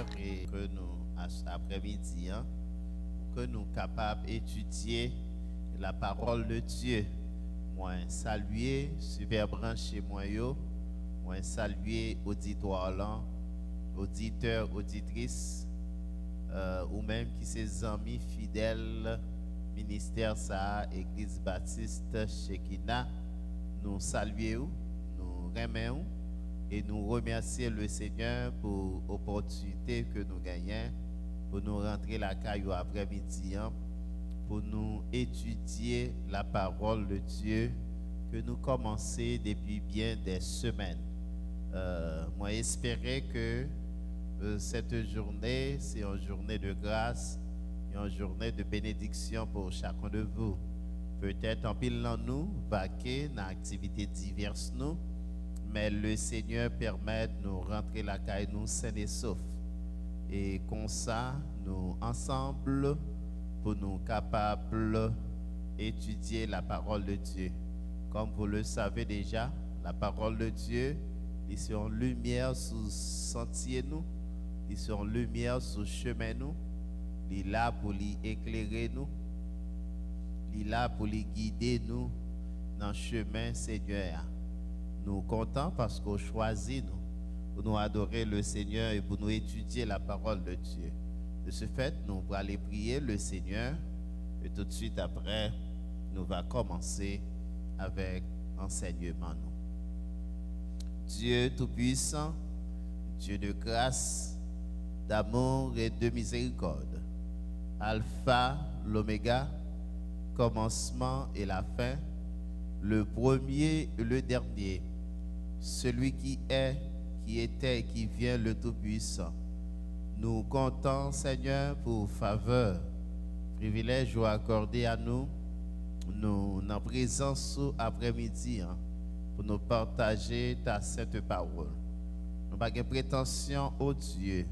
préparer que nous, après-midi, pour que nous capables d'étudier la parole de Dieu. Moi, saluer, super branché moi yo. Moi, saluer auditoire là, auditeurs, auditrices, ou même qui ses amis fidèles, ministère ça, Église Baptiste Shekina. Nous saluons, nous remercions et nous remercions le Seigneur pour l'opportunité que nous gagnons pour nous rentrer la caillou après-midi pour nous étudier la parole de Dieu que nous commençons depuis bien des semaines. Moi, j'espérais que cette journée, c'est une journée de grâce et une journée de bénédiction pour chacun de vous. Peut-être en pile dans nous, vaquer dans activités diverses nous, mais le Seigneur permet de nous rentrer la caille nous sains et saufs. Et comme ça, nous ensemble, pour nous capables d'étudier la parole de Dieu. Comme vous le savez déjà, la parole de Dieu, il est en lumière sous sentier nous, il est en lumière sous chemin nous, il est là pour éclairer nous, il est là pour guider nous dans le chemin Seigneur. Nous comptons parce qu'on choisit nous pour nous adorer le Seigneur et pour nous étudier la parole de Dieu. De ce fait, nous allons aller prier le Seigneur et tout de suite après, nous allons commencer avec enseignement. Dieu Tout-Puissant, Dieu de grâce, d'amour et de miséricorde, Alpha, l'Oméga, commencement et la fin, le premier et le dernier, celui qui est, qui était et qui vient, le Tout-Puissant. Nous comptons, Seigneur, pour faveur, privilège ou accordé à nous, nous en présence après-midi, pour nous partager ta sainte parole. Nous n'avons pas de prétention au Dieu,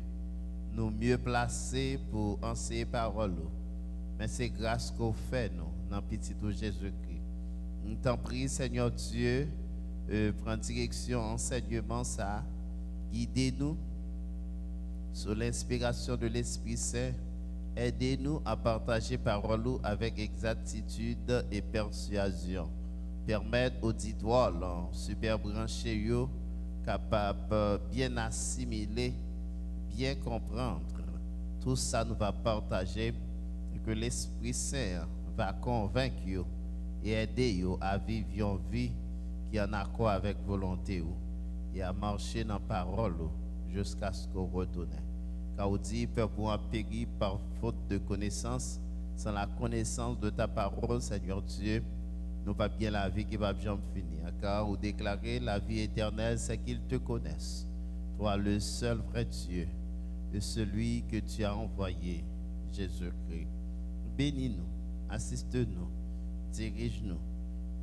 nous mieux placés pour enseigner parole, mais c'est grâce qu'on fait nous, dans petit Jésus-Christ. Nous t'en prie, Seigneur Dieu, prends direction, enseignement ça, guidez-nous sous l'inspiration de l'Esprit Saint. Aidez-nous à partager parole avec exactitude et persuasion. Permettre auditoire, super branché, capable bien assimiler, bien comprendre. Tout ça nous va partager et que l'Esprit Saint va convaincre et aider à vivre une vie qui est en accord avec volonté et à marcher dans la parole jusqu'à ce qu'on retourne. Car on dit, peur pour un périr par faute de connaissance, sans la connaissance de ta parole, Seigneur Dieu, nous pas bien la vie qui va jamais finir. Car vous déclarez la vie éternelle, c'est qu'ils te connaissent. Toi, le seul vrai Dieu, et celui que tu as envoyé, Jésus-Christ. Bénis-nous, assiste-nous, dirige-nous,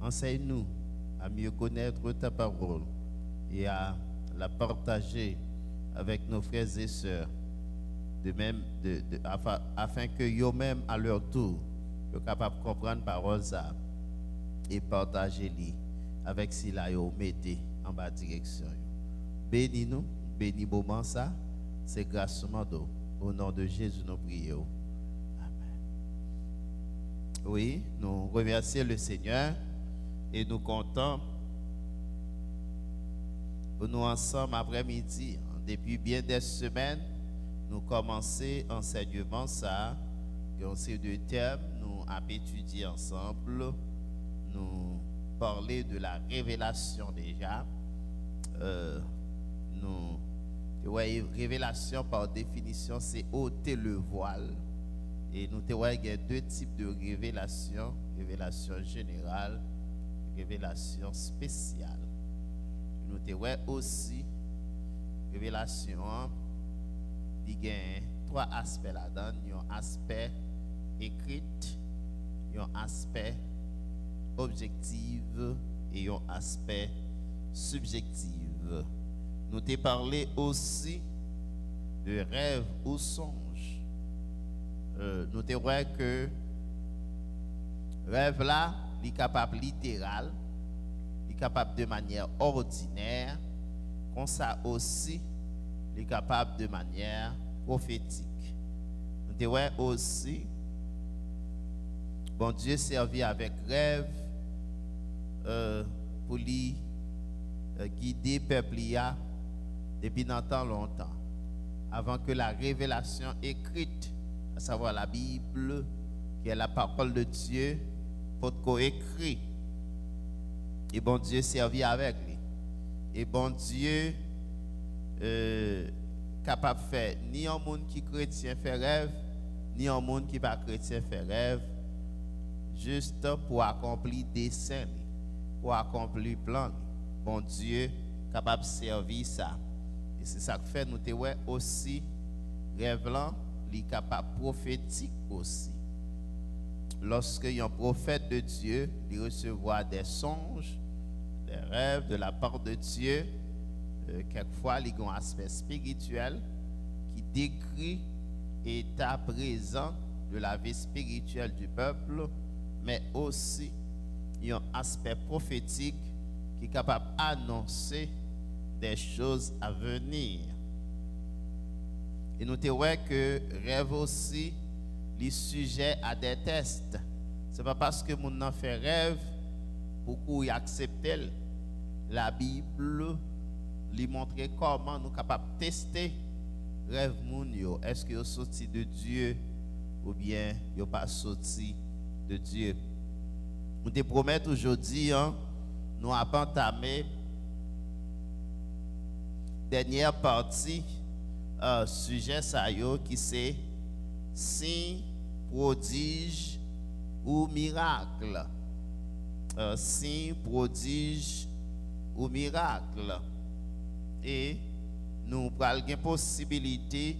enseigne-nous à mieux connaître ta parole et à la partager avec nos frères et sœurs, afin que eux-mêmes, à leur tour, soient capables de comprendre la parole et partager-les avec cela et mettez en bas direction. Bénis-nous, bénis moment ça, c'est gracement d'eau. Au nom de Jésus, nous prions. Amen. Oui, nous remercions le Seigneur et nous comptons pour nous ensemble après-midi. Depuis bien des semaines, nous commençons enseignement ça, ces deux thèmes, nous avons étudié ensemble, nous parler de la révélation déjà. Révélation par définition, c'est ôter le voile. Et nous avons deux types de révélation, révélation générale, révélation spéciale. Nous avons aussi révélation, il y a trois aspects là-dedans. Il y a un aspect écrit, il y a un aspect objectif et un aspect subjectif. Nous t'ai parlé aussi de rêve ou songe. Nous t'ai dit que rêve là, il est capable littéral, il est capable de manière ordinaire, comme ça aussi, il est capable de manière prophétique. Nous te ouais aussi, bon Dieu servi avec rêve pour lui guider le peuple depuis longtemps, avant que la révélation écrite, à savoir la Bible, qui est la parole de Dieu, pour écrit. Et bon Dieu servi avec lui. Et bon Dieu capable de faire ni un monde qui chrétien fait rêve, ni un monde qui pas chrétien fait rêve, juste pour accomplir des desseins, pour accomplir plan. Bon Dieu capable de servir ça. Et c'est ça que fait nous te ouais aussi rêve là, il est capable prophétique aussi. Lorsque un prophète de Dieu, il recevra des songes, des rêves de la part de Dieu, quelquefois il y a un aspect spirituel qui décrit l'état présent de la vie spirituelle du peuple, mais aussi il y a un aspect prophétique qui est capable d'annoncer des choses à venir. Et nous te voyons que rêve aussi les sujets à des tests. Ce n'est pas parce que mon en fait rêve beaucoup y accepter la Bible lui montrer comment nous sommes capables de tester rêve moun yo. Est-ce que yo sorti de Dieu ou bien yo pas sorti de Dieu? Nous te promettons aujourd'hui, nous avons entamé dernière partie sujet ça yo qui c'est signe, prodige ou miracle. Signe, prodige ou miracle. Et nous avons une possibilité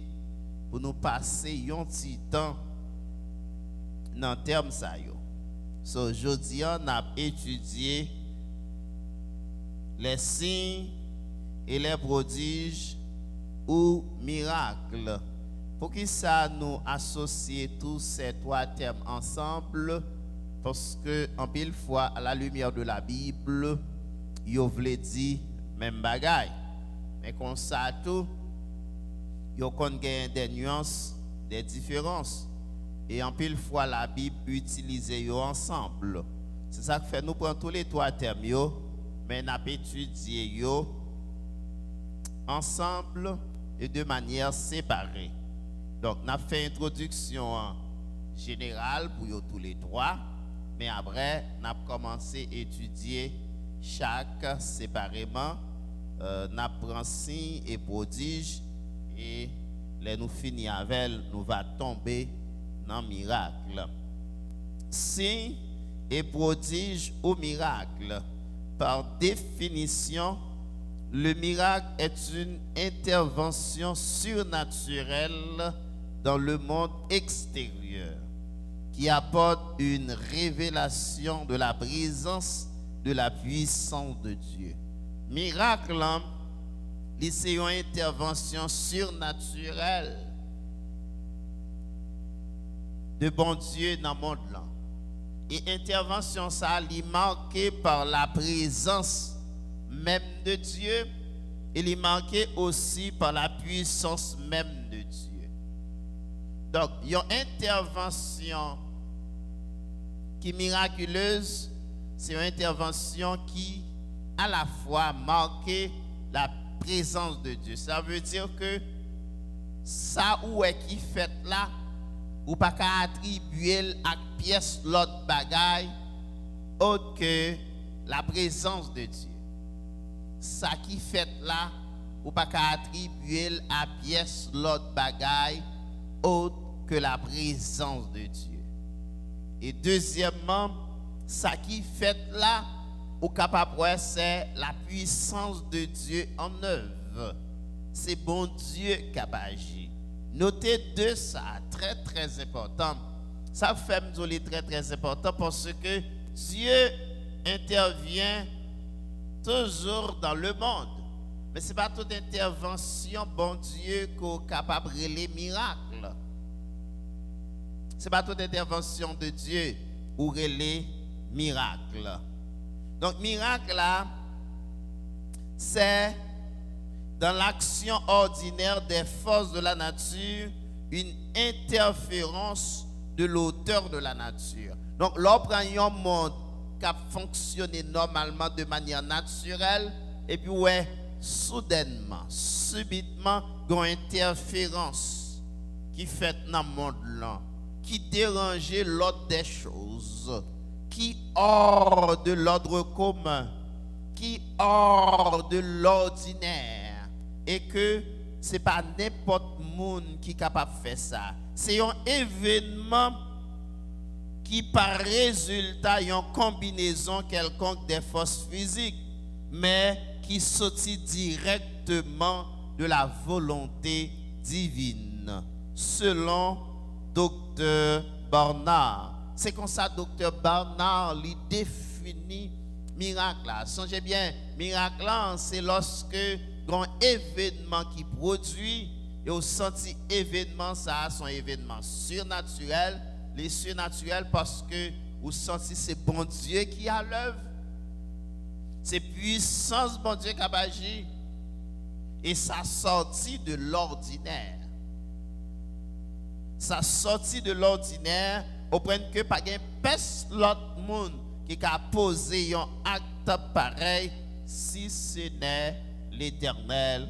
pour nous passer un petit temps dans le terme ça yo. So, aujourd'hui, on a étudié les signes et les prodiges ou miracles. Pour que ça nous associe tous ces trois termes ensemble, parce que en pile fois à la lumière de la Bible, yo vle dit même bagaille. Mais comme ça tout, yo kon gen des nuances, des différences. Et en pile fois la Bible utilise yo ensemble. C'est ça que fait nous prendre tous les trois termes yo, mais n'a pas étudié yo ensemble et de manière séparée. Donc, on a fait une introduction générale pour eux tous les trois, mais après, on a commencé à étudier chaque séparément. On a pris signe et prodige, et là, nous finissons avec, nous va tomber dans le miracle. Signe et prodige ou miracle, par définition, le miracle est une intervention surnaturelle dans le monde extérieur qui apporte une révélation de la présence de la puissance de Dieu. Miracle, c'est une intervention surnaturelle de bon Dieu dans le monde là. Et intervention ça est marquée par la présence même de Dieu, il est marqué aussi par la puissance même de Dieu. Donc, il y a une intervention qui est miraculeuse, c'est une intervention qui, à la fois, marque la présence de Dieu. Ça veut dire que ça où est qui fait là, ou pas qu'à attribuer à pièce l'autre bagaille, autre que la présence de Dieu. Ça qui fait là, ou pas qu'à attribuer à pièce l'autre bagaille, autre que la présence de Dieu. Et deuxièmement, ça qui fait là, ou capable c'est la puissance de Dieu en œuvre. C'est bon Dieu qui a agi. Notez deux ça, très très important. Ça fait me très très important parce que Dieu intervient toujours dans le monde. Mais ce n'est pas toute intervention, bon Dieu, qui est capable de les miracles. Ce n'est pas toute intervention de Dieu ou les miracles. Donc, miracle là, c'est dans l'action ordinaire des forces de la nature une interférence de l'auteur de la nature. Donc, lorsqu'on prend un monde qui a fonctionné normalement de manière naturelle, et puis ouais, soudainement, subitement, il y a une interférence qui fait dans le monde là, qui dérangeait l'ordre des choses, qui hors de l'ordre commun, qui hors de l'ordinaire, et que c'est pas n'importe monde qui est capable de faire ça. C'est un événement qui par résultat une combinaison quelconque des forces physiques, mais qui sortit directement de la volonté divine, selon Dr. Barnard. C'est comme ça Dr. Barnard lui définit miracle. Songez bien, miracle c'est lorsque un événement qui produit, et au senti événement, ça son événement surnaturel, les surnaturels parce que vous sentez c'est bon Dieu qui a l'œuvre, c'est puissance bon Dieu qui a agi, et ça sortit de l'ordinaire. Ça sortit de l'ordinaire au point que pas de l'autre monde qui a posé un acte pareil si ce n'est l'Éternel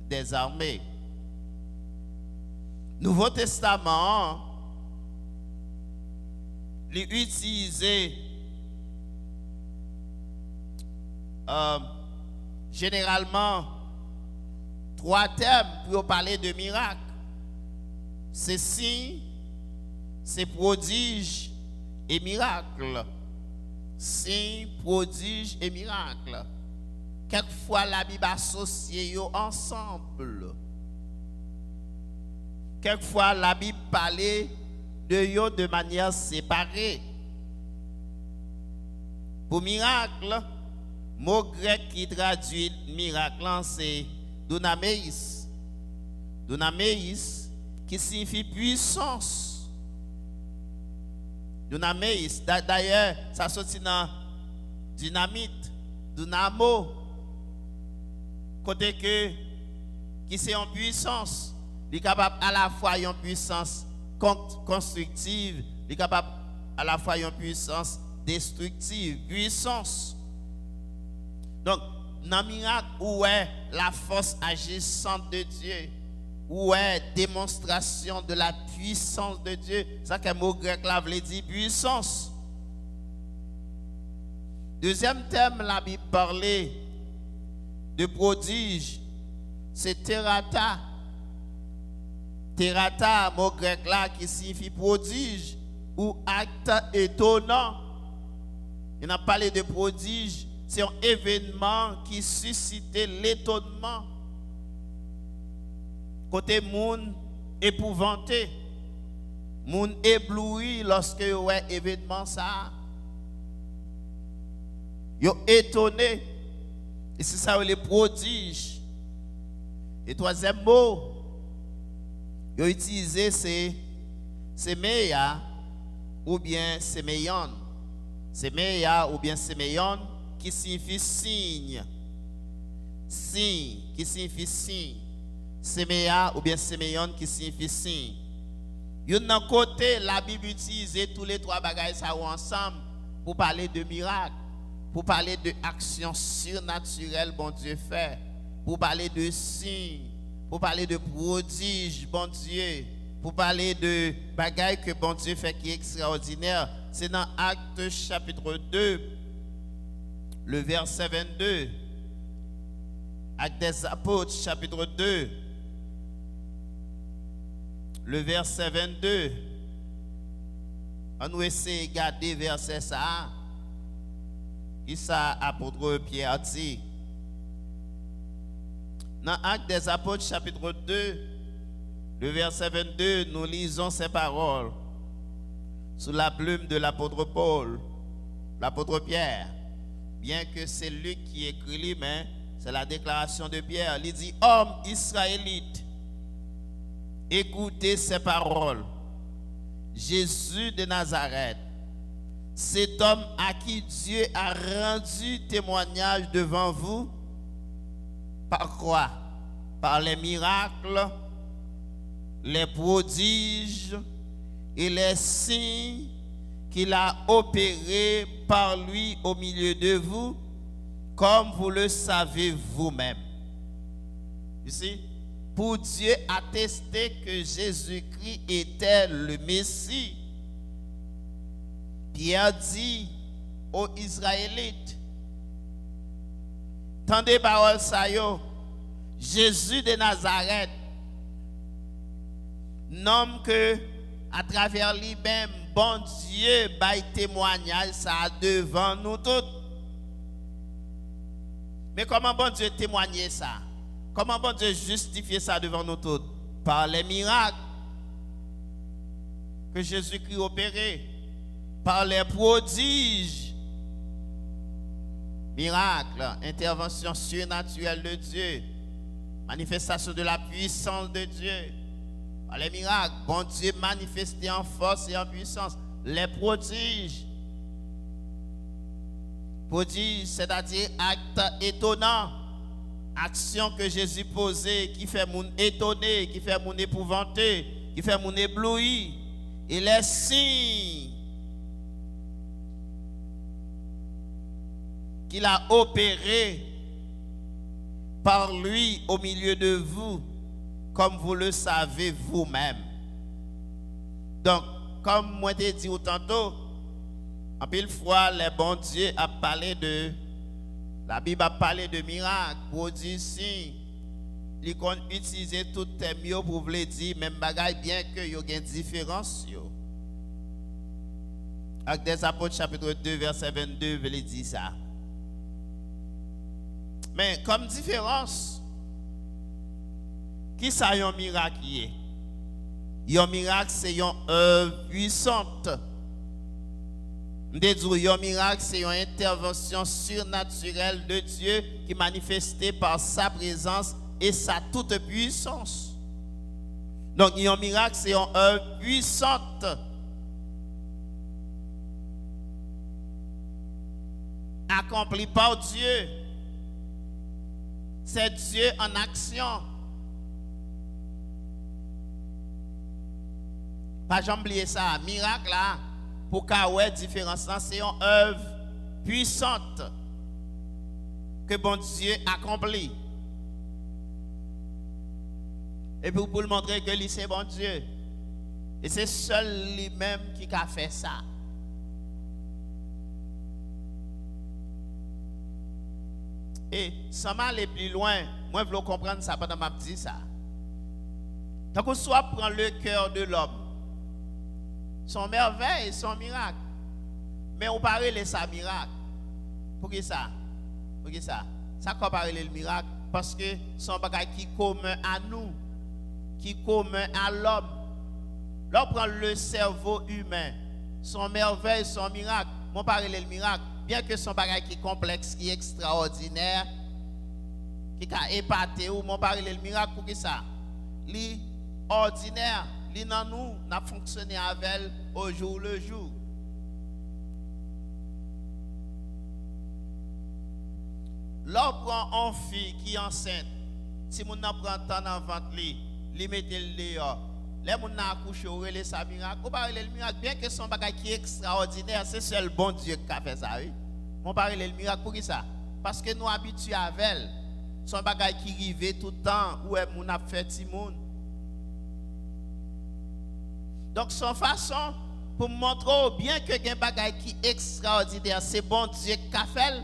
des armées. Nouveau Testament, l'utiliser généralement 3 termes pour parler de miracles. C'est signe, c'est prodige et miracle. Signe, prodige et miracle. Quelquefois la Bible associe eux ensemble. Quelquefois la Bible parlait de eux de manière séparée. Pour miracle, le mot grec qui traduit miracle, c'est dunameis. Dunameis qui signifie puissance. Dunameis, d'ailleurs, ça sortit dans dynamite, dynamo, côté que qui c'est en puissance, il est capable à la fois une puissance constructive, il est capable à la fois une puissance destructive, puissance. Donc, dans le miracle, où est la force agissante de Dieu? Où est démonstration de la puissance de Dieu? Ça que le mot grec là veut dire puissance. Deuxième thème, la Bible parlait de prodige, c'est terata. Terata, mot grec là qui signifie prodige ou acte étonnant. Il a parlé de prodige, c'est un événement qui suscitait l'étonnement. Côté monde épouvanté, monde ébloui lorsque ouais événement ça. Yo étonné. Et c'est ça les prodiges. Et troisième mot, yo utilisé c'est meya ou bien séméon. C'est meya ou bien séméon qui signifie signe. Signe qui signifie signe. Séméa ou bien séméon qui signifie signe. D'un côté, la Bible utilise tous les 3 bagages ça ensemble pour parler de miracles, pour parler de actions surnaturelles bon Dieu fait, pour parler de signes, pour parler de prodiges bon Dieu, pour parler de bagages que bon Dieu fait qui est extraordinaire. C'est dans Actes chapitre 2, le verset 22. Actes des Apôtres chapitre 2. Le verset 22, on nous essaie de garder verset ça. Qui ça, apôtre Pierre dit? Dans Actes des Apôtres, chapitre 2, le verset 22, nous lisons ces paroles sous la plume de l'apôtre Paul, l'apôtre Pierre. Bien que c'est Luc qui écrit, mais c'est la déclaration de Pierre. Il dit, homme israélite, écoutez ces paroles. Jésus de Nazareth, cet homme à qui Dieu a rendu témoignage devant vous, par quoi? par les miracles, les prodiges et les signes qu'il a opérés par lui au milieu de vous, comme vous le savez vous-même. Ici, pour Dieu attester que Jésus-Christ était le Messie, Pierre dit aux Israélites, tendez parole ça yo, Jésus de Nazareth, nomme que à travers lui-même, bon Dieu baille témoignage ça devant nous tous. Mais comment bon Dieu témoignait ça? Comment bon Dieu justifier ça devant nous tous? Par les miracles que Jésus-Christ opérait, par les prodiges, miracles, intervention surnaturelle de Dieu, manifestation de la puissance de Dieu. Par les miracles, bon Dieu manifesté en force et en puissance. Les prodiges, c'est-à-dire acte étonnant, action que Jésus posait, qui fait mon étonné, qui fait mon épouvanté, qui fait mon ébloui. Et les signes qu'il a opérés par lui au milieu de vous, comme vous le savez vous-même. Donc, comme moi t'ai dit tantôt, en pile fois, les bons dieux a parlé de, la Bible a parlé de miracles, prodiges, signes. Ils ont utilisé tout les mots pour vous dire, même bagaille, bien que y ait une différence. Actes des Apôtres, chapitre 2, verset 22, vous le dire ça. Mais comme différence, qui ça y a un miracle? Un miracle, c'est une œuvre puissante. Un miracle, c'est une intervention surnaturelle de Dieu qui est manifestée par sa présence et sa toute puissance. Donc, un miracle, c'est une œuvre puissante. Accomplie par Dieu. C'est Dieu en action. Pas jamais oublier ça. Miracle là, pour qu'il y ait une différence, c'est une œuvre puissante que bon Dieu accomplit. Et puis pour le montrer que lui c'est bon Dieu. Et c'est seul lui-même qui a fait ça. Et sans m'aller plus loin, moi je veux comprendre ça pendant que je dis ça. Donc on soit prendre le cœur de l'homme. Son merveille, son miracle. Mais on parle de ça miracle. Pour qui ça? Pour qui ça? Ça compare le miracle parce que son bagage qui est commun à nous, qui est commun à l'homme. Là on prend le cerveau humain, son merveille, son miracle. On parle le miracle. Bien que son bagage qui est complexe, qui est extraordinaire, qui a épaté ou mon parle le miracle pour qui ça? Li ordinaire, li nan nous n'a fonctionné avec elle au jour le jour. Là on prend une fille qui est enceinte, si mon n'a prend temps dans ventre li mette le dehors. Les gens qui accouché au relais sa miracle. On parle le miracle bien que son bagage qui est extraordinaire, c'est seul bon Dieu qui a fait ça. Oui? On parle le miracle pour qui ça? Parce que nous habitués avec elle. Son bagage qui arrive tout le temps où on a fait Timoun. Donc son façon pour montrer bien que un bagage qui est extraordinaire, c'est bon Dieu qui a fait.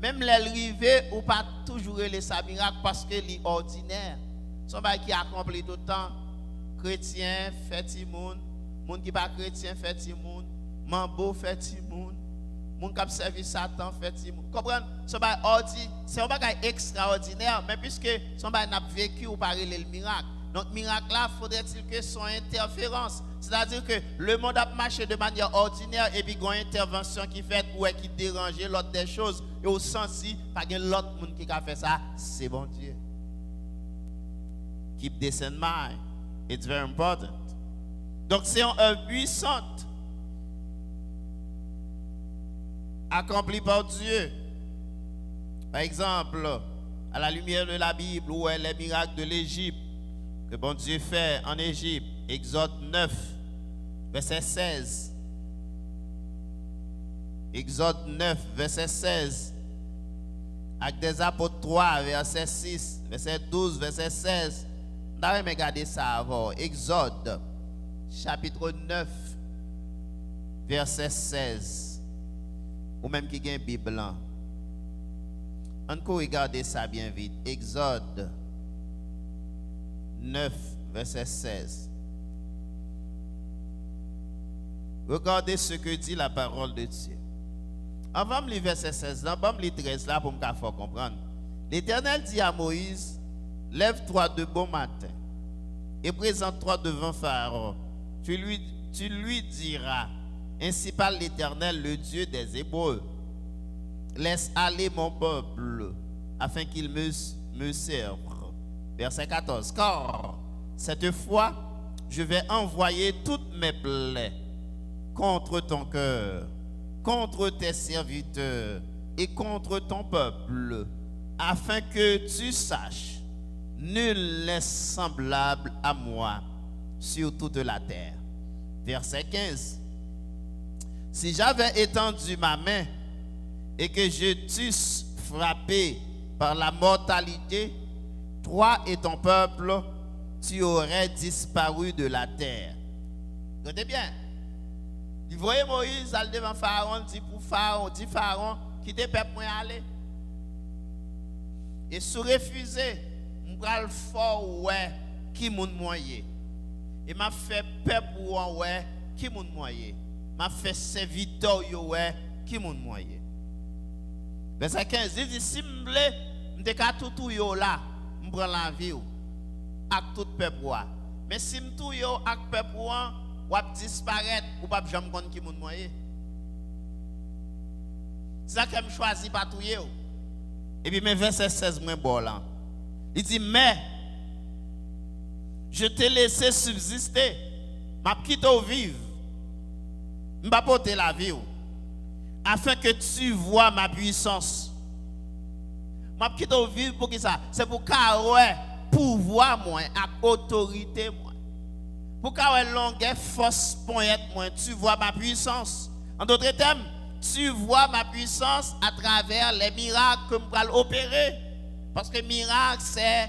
Même l'arrivée ou pas toujours relais sa miracle parce que est ordinaire. Son bagage qui accompli tout le temps. Chrétien fait timoun, monde qui pas chrétien fait timoun, mambo fait timoun, monde qui servi Satan fait timoun. Comprenez? C'est un bagage extraordinaire, mais puisque son bagage n'a vécu ou pas le miracle. Donc miracle là, faudrait-il que son interférence, c'est-à-dire que le monde a marché de manière ordinaire et puis il y a une intervention qui fait ou qui dérange l'autre des choses et au sens si pas l'autre monde qui a fait ça, c'est bon Dieu. Keep this in mind. It's very important. Donc c'est une œuvre puissante accomplie par Dieu. Par exemple, à la lumière de la Bible, où est les miracles de l'Égypte que bon Dieu fait en Égypte. Exode 9, verset 16. Exode 9, verset 16. Actes des Apôtres 3, verset 6, verset 12, verset 16. Nous allons regarder ça avant. Exode, chapitre 9, verset 16. Ou même qui a une Bible. On peut regarder ça bien vite. Exode 9, verset 16. Regardez ce que dit la parole de Dieu. Avant de lire verset 16, avant de lire 13 là pour me faire comprendre. L'Éternel dit à Moïse, lève-toi de bon matin et présente-toi devant Pharaon. Tu lui diras, ainsi parle l'Éternel, le Dieu des Hébreux. Laisse aller mon peuple afin qu'il me serve. Verset 14. Car cette fois, je vais envoyer toutes mes plaies contre ton cœur, contre tes serviteurs et contre ton peuple, afin que tu saches, nul n'est semblable à moi sur toute la terre. Verset 15. Si j'avais étendu ma main et que je t'eusse frappé par la mortalité, toi et ton peuple, tu aurais disparu de la terre. Notez bien. Vous voyez Moïse aller devant Pharaon, dit pour Pharaon, dit Pharaon, quittez peuple moi aller. Et sous refuser, m'pral fort ouais qui moun moyen. Et m'a fait peuple ouais qui moun moyen. M'a fait serviteur ouais qui moun moyen. Verset 15, il dit si m'blé m'te ka tout yo là, m'prend la vie ak tout peuple wa. Mais si m'tou yo ak peuple wa, ou disparaître ou pas jamais connait qui moun moyen. C'est ça que me choisi pas tout yo. Et puis mes verset 16 moins bon là. Il dit mais je t'ai laissé subsister, m'a quitté au vivre. M'pa porter la vie afin que tu vois ma puissance. M'a quitté au vivre pour qui ça? C'est pour qu'à pouvoir moi, à autorité moi. Pour qu'à longueur force point moi, tu vois ma puissance. En d'autres termes, tu vois ma puissance à travers les miracles que je vais opérer. Parce que miracle, c'est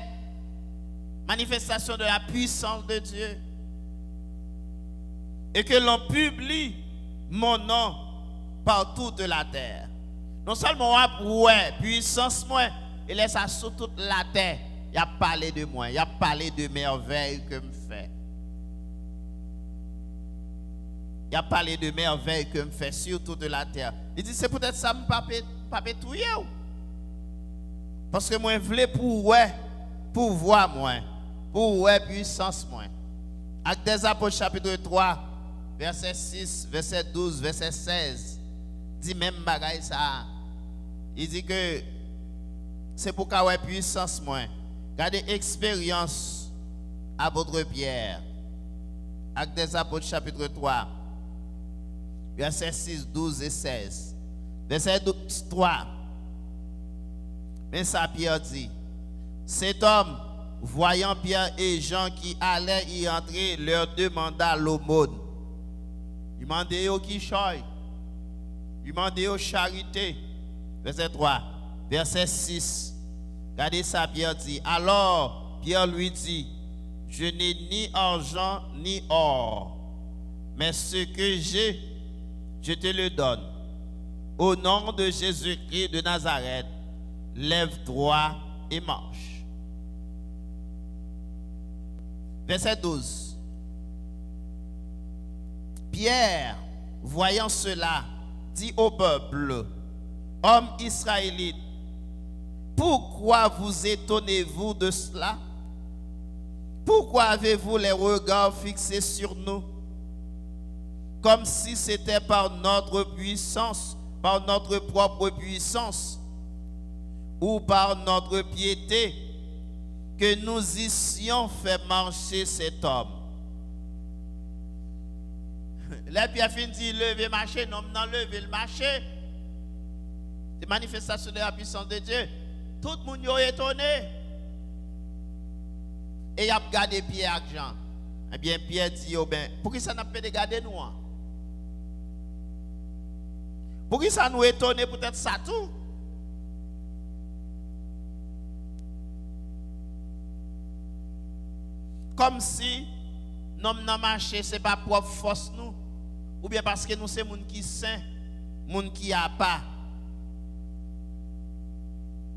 manifestation de la puissance de Dieu. Et que l'on publie mon nom par toute la terre. Non seulement ouais, puissance moi, et laisse ça sur toute la terre. Il a parlé de moi, il a parlé de merveilles que me fait. Il a parlé de merveilles que me fait sur toute la terre. Il dit c'est peut-être ça me pas tout. Parce que moi je voulais pour voir moi, pour ouais puissance moi. Actes des Apôtres chapitre 3, verset 6, verset 12, verset 16. Dit même bagaille ça. Il dit que c'est pour qu'à ouais puissance moi. Gardez expérience à votre Pierre. Actes des Apôtres chapitre 3. Verset 6, 12 et 16. Verset 3. Mais ça, Pierre dit, cet homme, voyant Pierre et Jean qui allaient y entrer, leur demanda l'aumône. Il demandait au qui choy. Il demandait aux charité. Verset 3. Verset 6. Regardez ça, Pierre dit. Alors, Pierre lui dit, je n'ai ni argent ni or, mais ce que j'ai, je te le donne. Au nom de Jésus-Christ de Nazareth, lève-toi et marche. Verset 12. Pierre, voyant cela, dit au peuple, hommes israélites, pourquoi vous étonnez-vous de cela? Pourquoi avez-vous les regards fixés sur nous? Comme si c'était par notre puissance, par notre propre puissance, ou par notre piété, que nous eussions fait marcher cet homme. La Pierre fin dit lever marcher, non, non lever le marcher. C'est manifestation de la puissance de Dieu. Tout le monde est étonné. Et il a regardé Pierre et Jean. Eh bien, Pierre dit, oh ben, pour qui ça n'a pas regardé nous? Pour qui ça nous étonne peut-être ça tout? Comme si nous n'avons marché, ce n'est pas propre force nous. Ou bien parce que nous sommes des gens qui sont saints, des gens qui n'ont pas.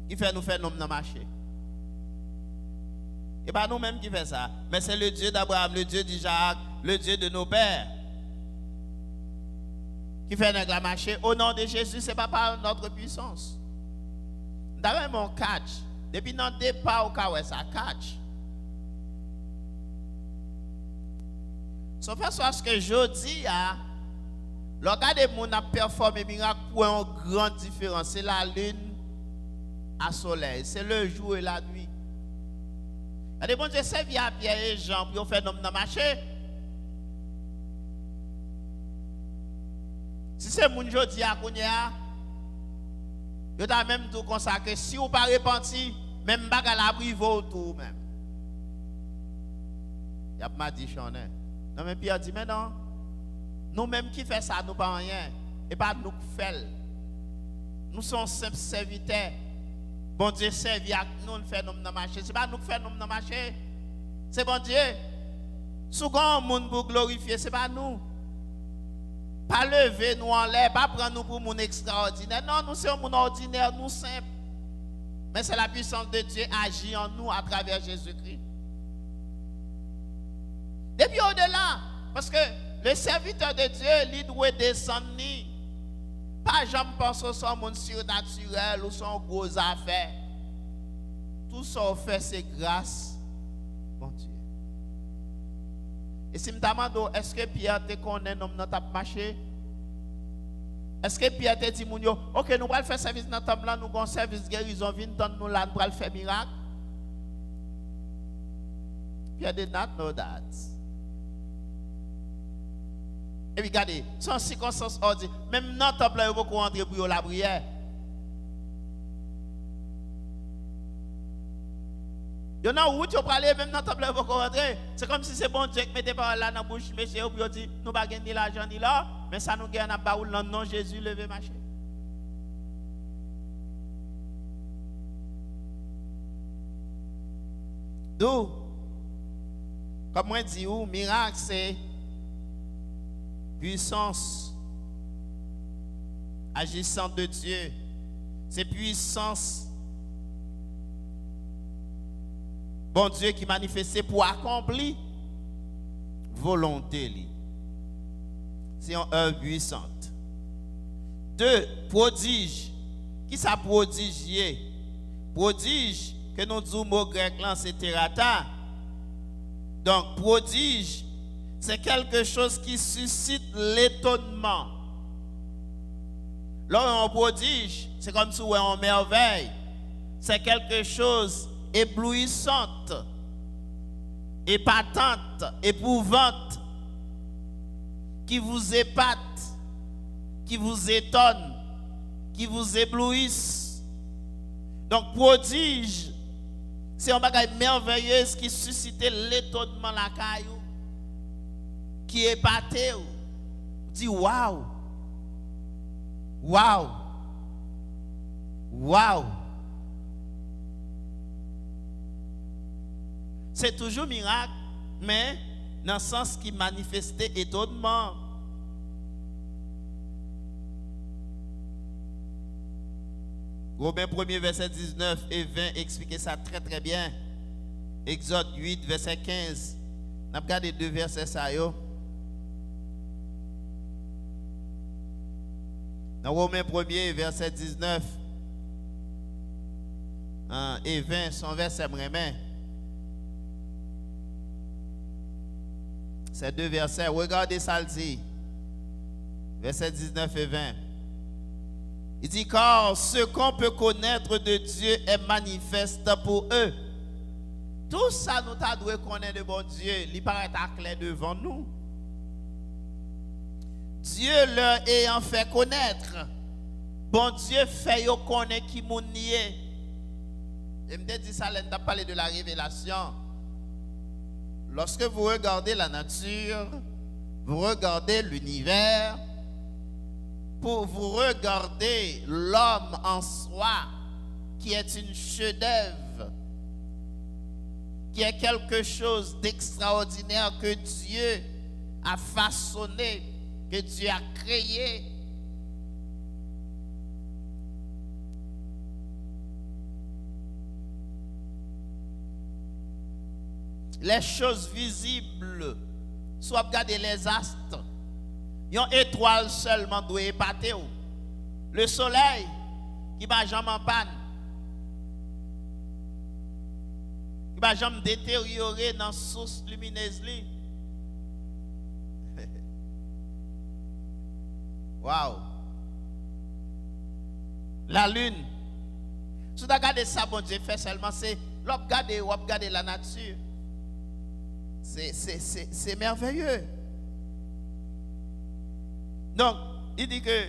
Qui fait nous faire nous marcher. Et pas nous-mêmes qui fait ça. Mais c'est le Dieu d'Abraham, le Dieu d'Isaac, le Dieu de nos pères. Qui fait nous marcher. Au nom de Jésus, ce n'est pas par notre puissance. D'ailleurs, mon catch. Depuis notre départ au cas ça catch. Sauf à ce que je dis, le cas de gens a performé miracle pour une grande différence. C'est la lune à soleil. C'est le jour et la nuit. Il y a des bons Dieu servi à Pierre et Jean pour faire nous marcher. Si c'est mon jodi à Kounia, je dois même tout consacrer. Si vous ne repenti, même baga la prive autour même. Il y a pas dit chanel. Non mais Pierre dit mais non. Nous-mêmes qui fait ça, nous pas rien. Et pas nous qui faisons. Nous sommes simples serviteurs. Bon Dieu servi à nous faire nous marcher. Ce n'est pas nous qui faisons nous marcher. C'est bon Dieu. Souvent, le monde pour glorifier, ce n'est pas nous. Pas lever nous en l'air, pas prendre nous pour mon extraordinaire. Non, nous sommes mon ordinaire, nous simples. Mais c'est la puissance de Dieu agit en nous à travers Jésus-Christ. Et puis au-delà, parce que le serviteur de Dieu, il doit descendre. Pas jamais penser son monde surnaturel ou son gros affaire. Tout ça on fait, c'est grâce, bon Dieu. Et si je me demande, est-ce que Pierre te connaît, nous avons marché? Est-ce que Pierre te dit, ok, nous allons faire service dans notre là, nous allons service guérison, nous là, nous allons faire miracle? Pierre did not know that. Et puis regardez, sans circonstance ordinaire, même dans le temple, il faut qu'on entre pour la prière. Il y en a où tu peux aller, même dans le temple, il faut qu'on rentre. C'est comme si c'est bon Dieu qui mettait par là dans la bouche, monsieur, et puis dit, nous ne pouvons pas ni l'argent ni là, mais ça nous gagne à baoul dans le nom de Jésus, lever marcher. D'où, comme moi dis, miracle, c'est puissance agissante de Dieu. C'est puissance bon Dieu qui manifeste pour accomplir volonté. C'est une œuvre puissante. 2. Prodige. Qui ça prodige? Prodige, que nous disons mot grec là, c'est terata. Donc, prodige, c'est quelque chose qui suscite l'étonnement. Là, on prodige, c'est comme si on est en merveille. C'est quelque chose éblouissante, épatante, épouvante, qui vous épate, qui vous étonne, qui vous éblouisse. Donc, prodige, c'est un bagage merveilleux qui suscite l'étonnement la caillou, qui épaté, dit waouh, waouh, waouh. C'est toujours miracle, mais dans le sens qui manifestait étonnement. Romains 1er, verset 19 et 20 explique ça très très bien. Exode 8, verset 15. On a regardé deux versets ça yo. Dans Romains 1er, verset 19 et 20, son verset vraiment. Ces deux versets, regardez ça le dit. Verset 19 et 20. Il dit, car ce qu'on peut connaître de Dieu est manifeste pour eux. Tout ça nous t'a dû connaître de bon Dieu, il paraît clair devant nous. Dieu leur ayant fait connaître, bon Dieu fait yo connaître qui moun nié. Et me dit ça, on a parlé de la révélation. Lorsque vous regardez la nature, vous regardez l'univers, pour vous regarder l'homme en soi, qui est une chef-d'œuvre, qui est quelque chose d'extraordinaire que Dieu a façonné, que Dieu a créé. Les choses visibles, soit regarder les astres, une étoile seulement doit épater. Le soleil qui va jamais en panne, qui va jamais détériorer dans la source lumineuse. Wow! La lune. Si vous regardez ça, bon Dieu fait seulement, c'est regarder la nature. C'est merveilleux. Donc, il dit que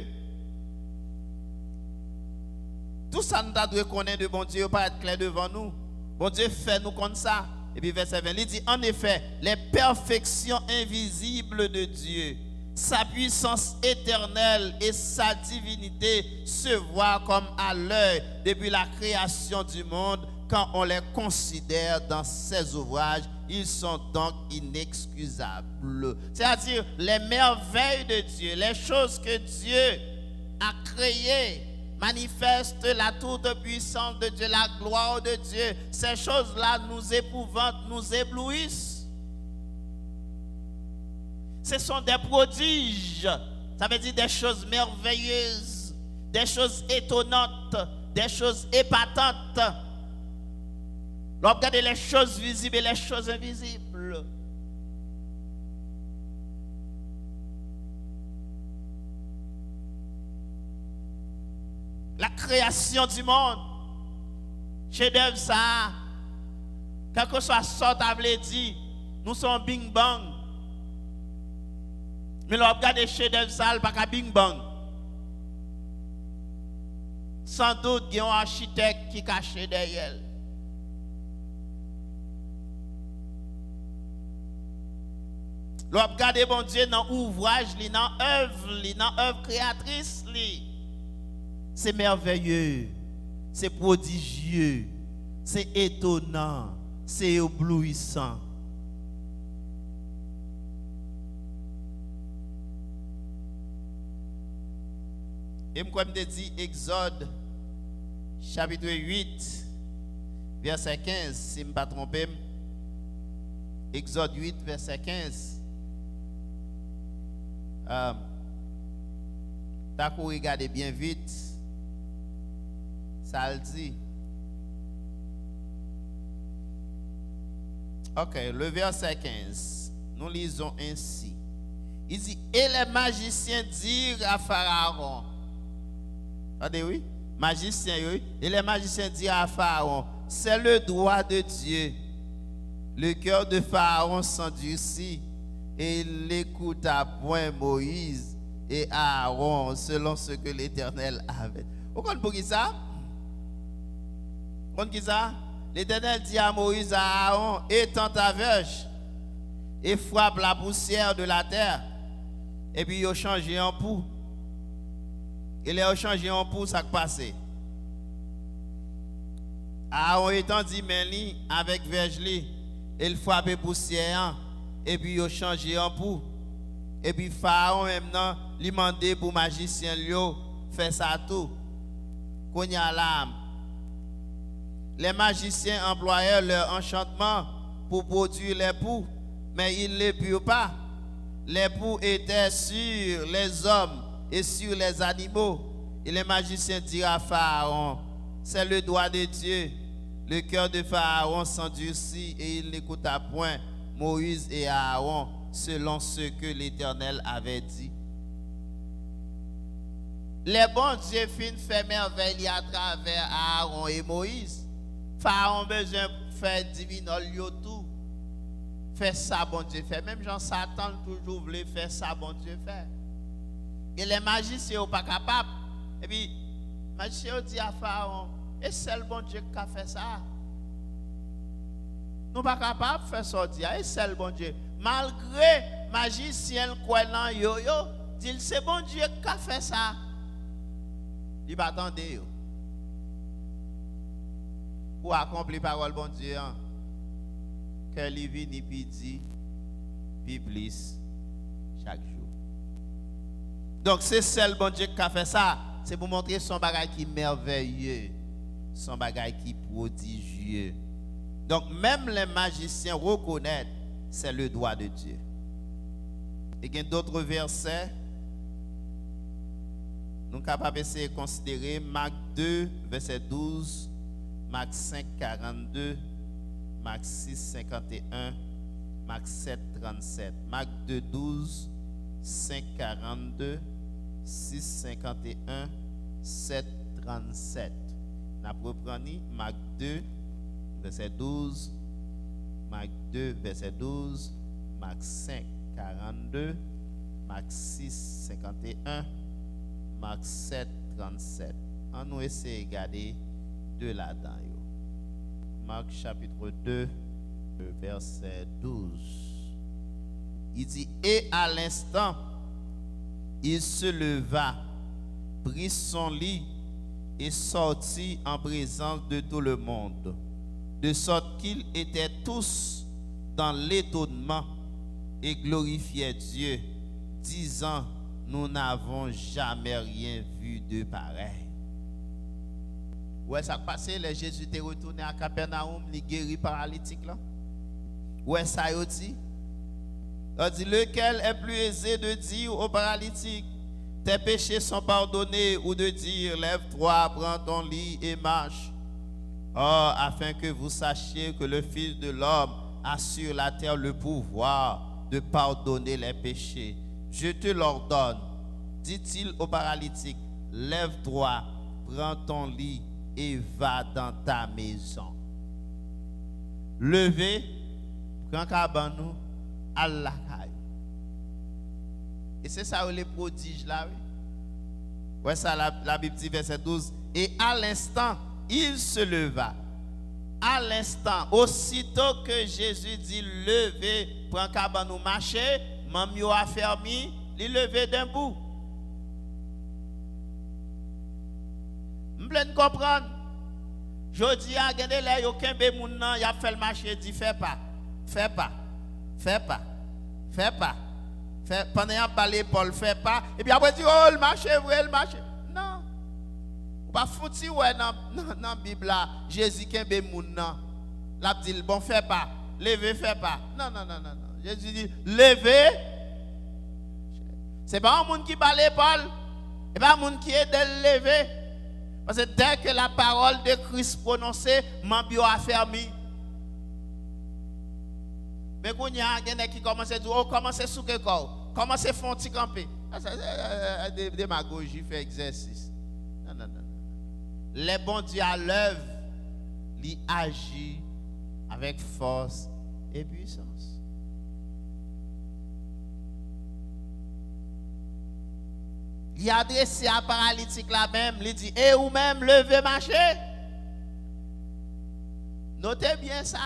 tout ça nous doit connaître de bon Dieu, pas être clair devant nous. Bon Dieu fait nous comme ça. Et puis verset 20, il dit, en effet, les perfections invisibles de Dieu, sa puissance éternelle et sa divinité se voient comme à l'œil depuis la création du monde. Quand on les considère dans ses ouvrages, ils sont donc inexcusables. C'est-à-dire les merveilles de Dieu, les choses que Dieu a créées, manifestent la toute-puissance de Dieu, la gloire de Dieu. Ces choses-là nous épouvantent, nous éblouissent. Ce sont des prodiges. Ça veut dire des choses merveilleuses, des choses étonnantes, des choses épatantes. Regardez les choses visibles et les choses invisibles. La création du monde, chef-d'œuvre ça, quel que soit sorte à dit, nous sommes bing bang. Mais regardez chef-d'œuvre ça, pas qu'à bing bang. Sans doute, il y a un architecte qui cache derrière. Regardez bon Dieu dans l'ouvrage, dans l'œuvre créatrice. C'est merveilleux, c'est prodigieux, c'est étonnant, c'est éblouissant. Et comme je dis, Exode, chapitre 8, verset 15, si je ne me pas trompé, Exode 8, verset 15. T'as qu'à regarder bien vite, ça le dit. Ok, le verset 15, nous lisons ainsi. Il dit, et les magiciens dirent à Pharaon, attendez, oui, magiciens, oui, et les magiciens dirent à Pharaon, c'est le droit de Dieu. Le cœur de Pharaon s'endurcit et il n'écouta point Moïse et Aaron selon ce que l'Éternel avait. Vous comprenez pour qui ça? Vous comprenez qui ça? L'Éternel dit à Moïse et à Aaron, étends ta verge et frappe la poussière de la terre. Et puis il a changé en pou. Il a changé en pou, ça qui passé. Aaron étendit main avec verge li, il frappe poussière. Et puis il a changé en pou. Et puis Pharaon maintenant lui demandé pour magicien lui faire ça tout. Konya l'âme. Les magiciens employaient leur enchantement pour produire les poux, mais ils ne les purent pas. Les poux étaient sur les hommes et sur les animaux. Et les magiciens dirent à Pharaon, c'est le droit de Dieu. Le cœur de Pharaon s'endurcit et il n'écouta point Moïse et Aaron selon ce que l'Éternel avait dit. Les bons dieux finissent faire merveille à travers Aaron et Moïse. Pharaon besoin de faire diviner tout. Faire ça, bon Dieu fait. Même Jean Satan toujours voulait faire ça, bon Dieu fait. Et les magiciens sont pas capables. Et puis, les magiciens dit à Pharaon, et c'est le bon Dieu qui a fait ça. Nous pas capable de faire sortir. Et c'est le bon Dieu. Malgré magicien quoi nan yo dit c'est bon Dieu qui a fait ça. Il va attendre yo. Pour accomplir parole bon Dieu. Que lui vini puis dit puis plus chaque jour. Donc c'est seul bon Dieu qui a fait ça. C'est pour montrer son bagage qui est merveilleux, son bagage qui est prodigieux. Donc même les magiciens reconnaissent c'est le doigt de Dieu. Et il y a d'autres versets, nous sommes capables de considérer Marc 2, verset 12, Marc 5, 42, Marc 6, 51, Marc 7, 37. Marc 2, 12, 5, 42, 6, 51, 7, 37. Nous reprenons Marc 2, verset 12, Marc 2, verset 12, Marc 5, 42, Marc 6, 51, Marc 7, 37. On nous essaie de regarder deux là-dedans. Marc chapitre 2, verset 12. Il dit, et à l'instant, il se leva, prit son lit et sortit en présence de tout le monde, de sorte qu'ils étaient tous dans l'étonnement et glorifiaient Dieu, disant, nous n'avons jamais rien vu de pareil. Ouais, ça passé, les Jésus était retourné à Capernaum, il guérit paralytique là. Ouais, ça y dit. Il dit, lequel est plus aisé de dire au paralytique, tes péchés sont pardonnés, ou de dire, lève-toi, prends ton lit et marche. Or, afin que vous sachiez que le Fils de l'homme a sur la terre le pouvoir de pardonner les péchés, je te l'ordonne, dit-il au paralytique, lève-toi, prends ton lit et va dans ta maison. Levez, prends cabanou, à la caille. Et c'est ça les prodiges là, oui. Ouais, ça la Bible dit verset 12. Et à l'instant, il se leva. À l'instant, aussitôt que Jésus dit levez, prends cabanou, marchez, mamio a fermé, il levé d'un bout. M'plaît de comprendre. Je dis à gagner là, aucun bémoun nan, il a fait le marché, dit fais pas, fais pas, fais pas, fais pas. Pendant qu'il a parlé Paul, fais pas. Et puis après, dit oh le marché, vrai le marché. Non. Pas foutu ouais dans la Bible là, Jésus qui est bémoun nan. L'a dit bon fais pas, levez, fais pas. Non. Jésus dit levez. C'est pas un monde qui parle Paul, c'est pas un monde qui est de lever. Parce que dès que la parole de Christ prononcée, mon bio a fermé. Mais quand il y a quelqu'un qui commence à dire, oh, commencez sous que corps, commencez à faire un petit camper. C'est démagogie, fait exercice. Non. Les bons dieux à l'œuvre, ils agissent avec force et puissance. Il a adressé à paralytique là même, il dit, et ou même levez marcher. Notez bien ça.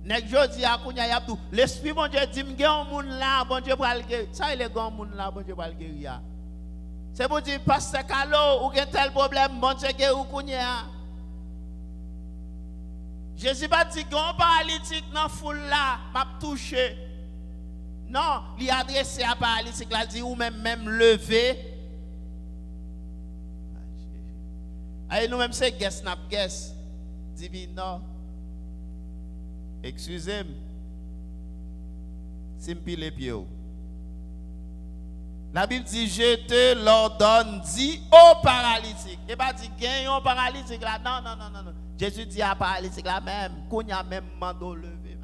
Nek jodi a kounya y a tout. L'esprit bon Dieu dit m'gè un moun là, bon Dieu pral guérir. Ça il est grand moun là, bon Dieu pral guérir. C'est pour dire pasteur Carlo ou gen tel problème, bon Dieu guérir ou kounya. Jésus pas dit grand paralytique dans foule là, m'a touché. Non, il a adressé à paralytique là, dit ou même lever. Allez nous même c'est guess n'a guess. Dit non. Excusez-moi. Si je pile les pieds. La Bible dit, je te l'ordonne, dit au paralytique. Et pas dit, gagne au paralytique là. Non. Jésus dit à paralytique là même, qu'on y a même mando levé.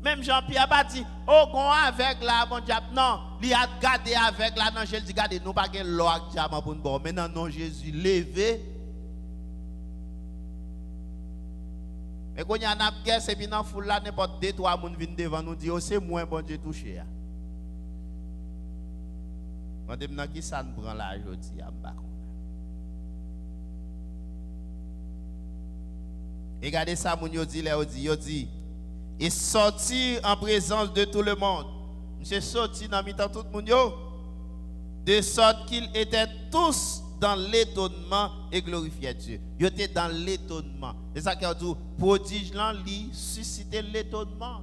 Même Jean-Pierre pas dit, oh, gon avec là, bon diable. Non, il a gardé avec là. Non, Jésus dit, gardez, nous pas gagne l'eau avec diamant pour nous boire. Maintenant, non, Jésus, levé. Et quand il y a une guerre, c'est bien dans la foule là, n'importe 2-3 personnes viennent devant nous dire, oh, c'est moins bon Dieu touché. Je me dis, qui ça nous prend là aujourd'hui? Et regardez ça, mon yo dit, et sortir en présence de tout le monde. Monsieur sorti dans mi-temps tout le monde, yo, de sorte qu'ils étaient tous dans l'étonnement et glorifiaient Dieu. Ils étaient dans l'étonnement. C'est ça qu'il dit, prodige là, lui susciter l'étonnement.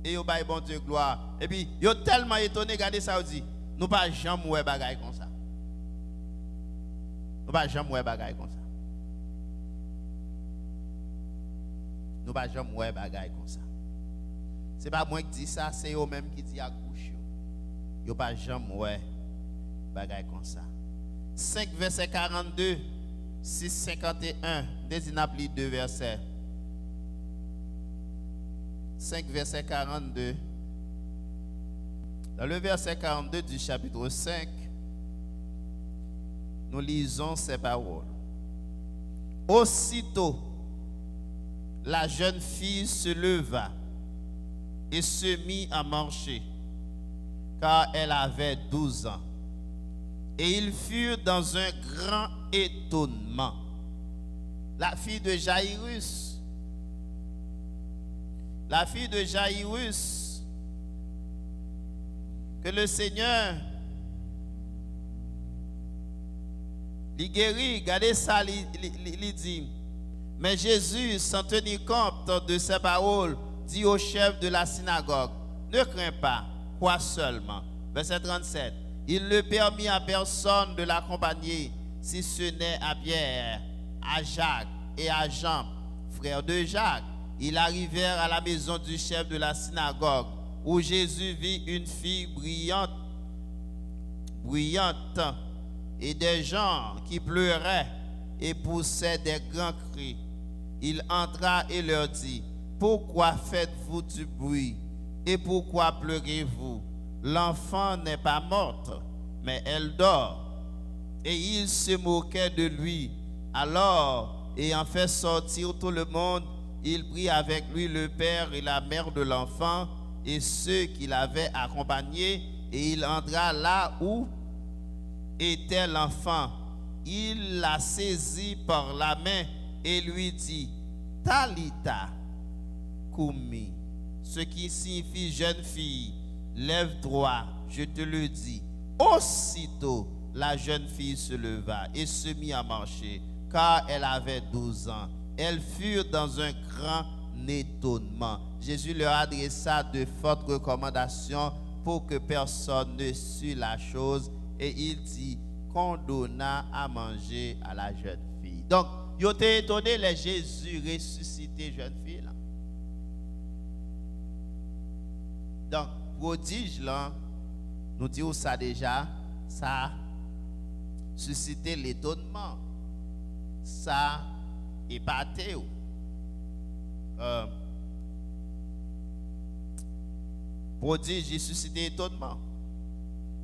Et yo bail bon Dieu gloire. Et puis yo tellement étonné, regardez ça, il dit, nous pas jamais ouais bagaille comme ça. Nous pas jamais ouais bagaille comme ça. Nous pas jamais ouais bagaille comme ça. C'est pas moi qui dis ça, c'est eux même qui dit à bouche. Yo pas jamais ouais bagaille comme ça. 5 verset 42, 6 51, désignable 2 versets. 5 verset 42. Dans le verset 42 du chapitre 5, nous lisons ces paroles. Aussitôt, la jeune fille se leva et se mit à marcher, car elle avait 12 ans. Et ils furent dans un grand étonnement. La fille de Jaïrus, que le Seigneur lui guérit, regardez ça, il dit. Mais Jésus, sans tenir compte de ces paroles, dit au chef de la synagogue, ne crains pas, crois seulement. Verset 37. Il ne permit à personne de l'accompagner, si ce n'est à Pierre, à Jacques et à Jean, frères de Jacques. Ils arrivèrent à la maison du chef de la synagogue, où Jésus vit une fille bruyante, et des gens qui pleuraient et poussaient des grands cris. Il entra et leur dit, pourquoi faites-vous du bruit et pourquoi pleurez-vous? L'enfant n'est pas morte, mais elle dort. Et il se moquait de lui. Alors, ayant fait sortir tout le monde, il prit avec lui le père et la mère de l'enfant et ceux qui l'avaient accompagné, et il entra là où était l'enfant. Il la saisit par la main et lui dit, Talita Kumi, ce qui signifie jeune fille, lève-toi, je te le dis. Aussitôt, la jeune fille se leva et se mit à marcher, car elle avait 12 ans. Elles furent dans un grand étonnement. Jésus leur adressa de fortes recommandations pour que personne ne sût la chose, et il dit qu'on donna à manger à la jeune fille. Donc, ils étaient étonnés, les Jésus ressuscité jeune fille là. Donc, prodige là, nous disons ça déjà, ça a suscité l'étonnement, ça a épaté. Prodige, il suscité étonnement.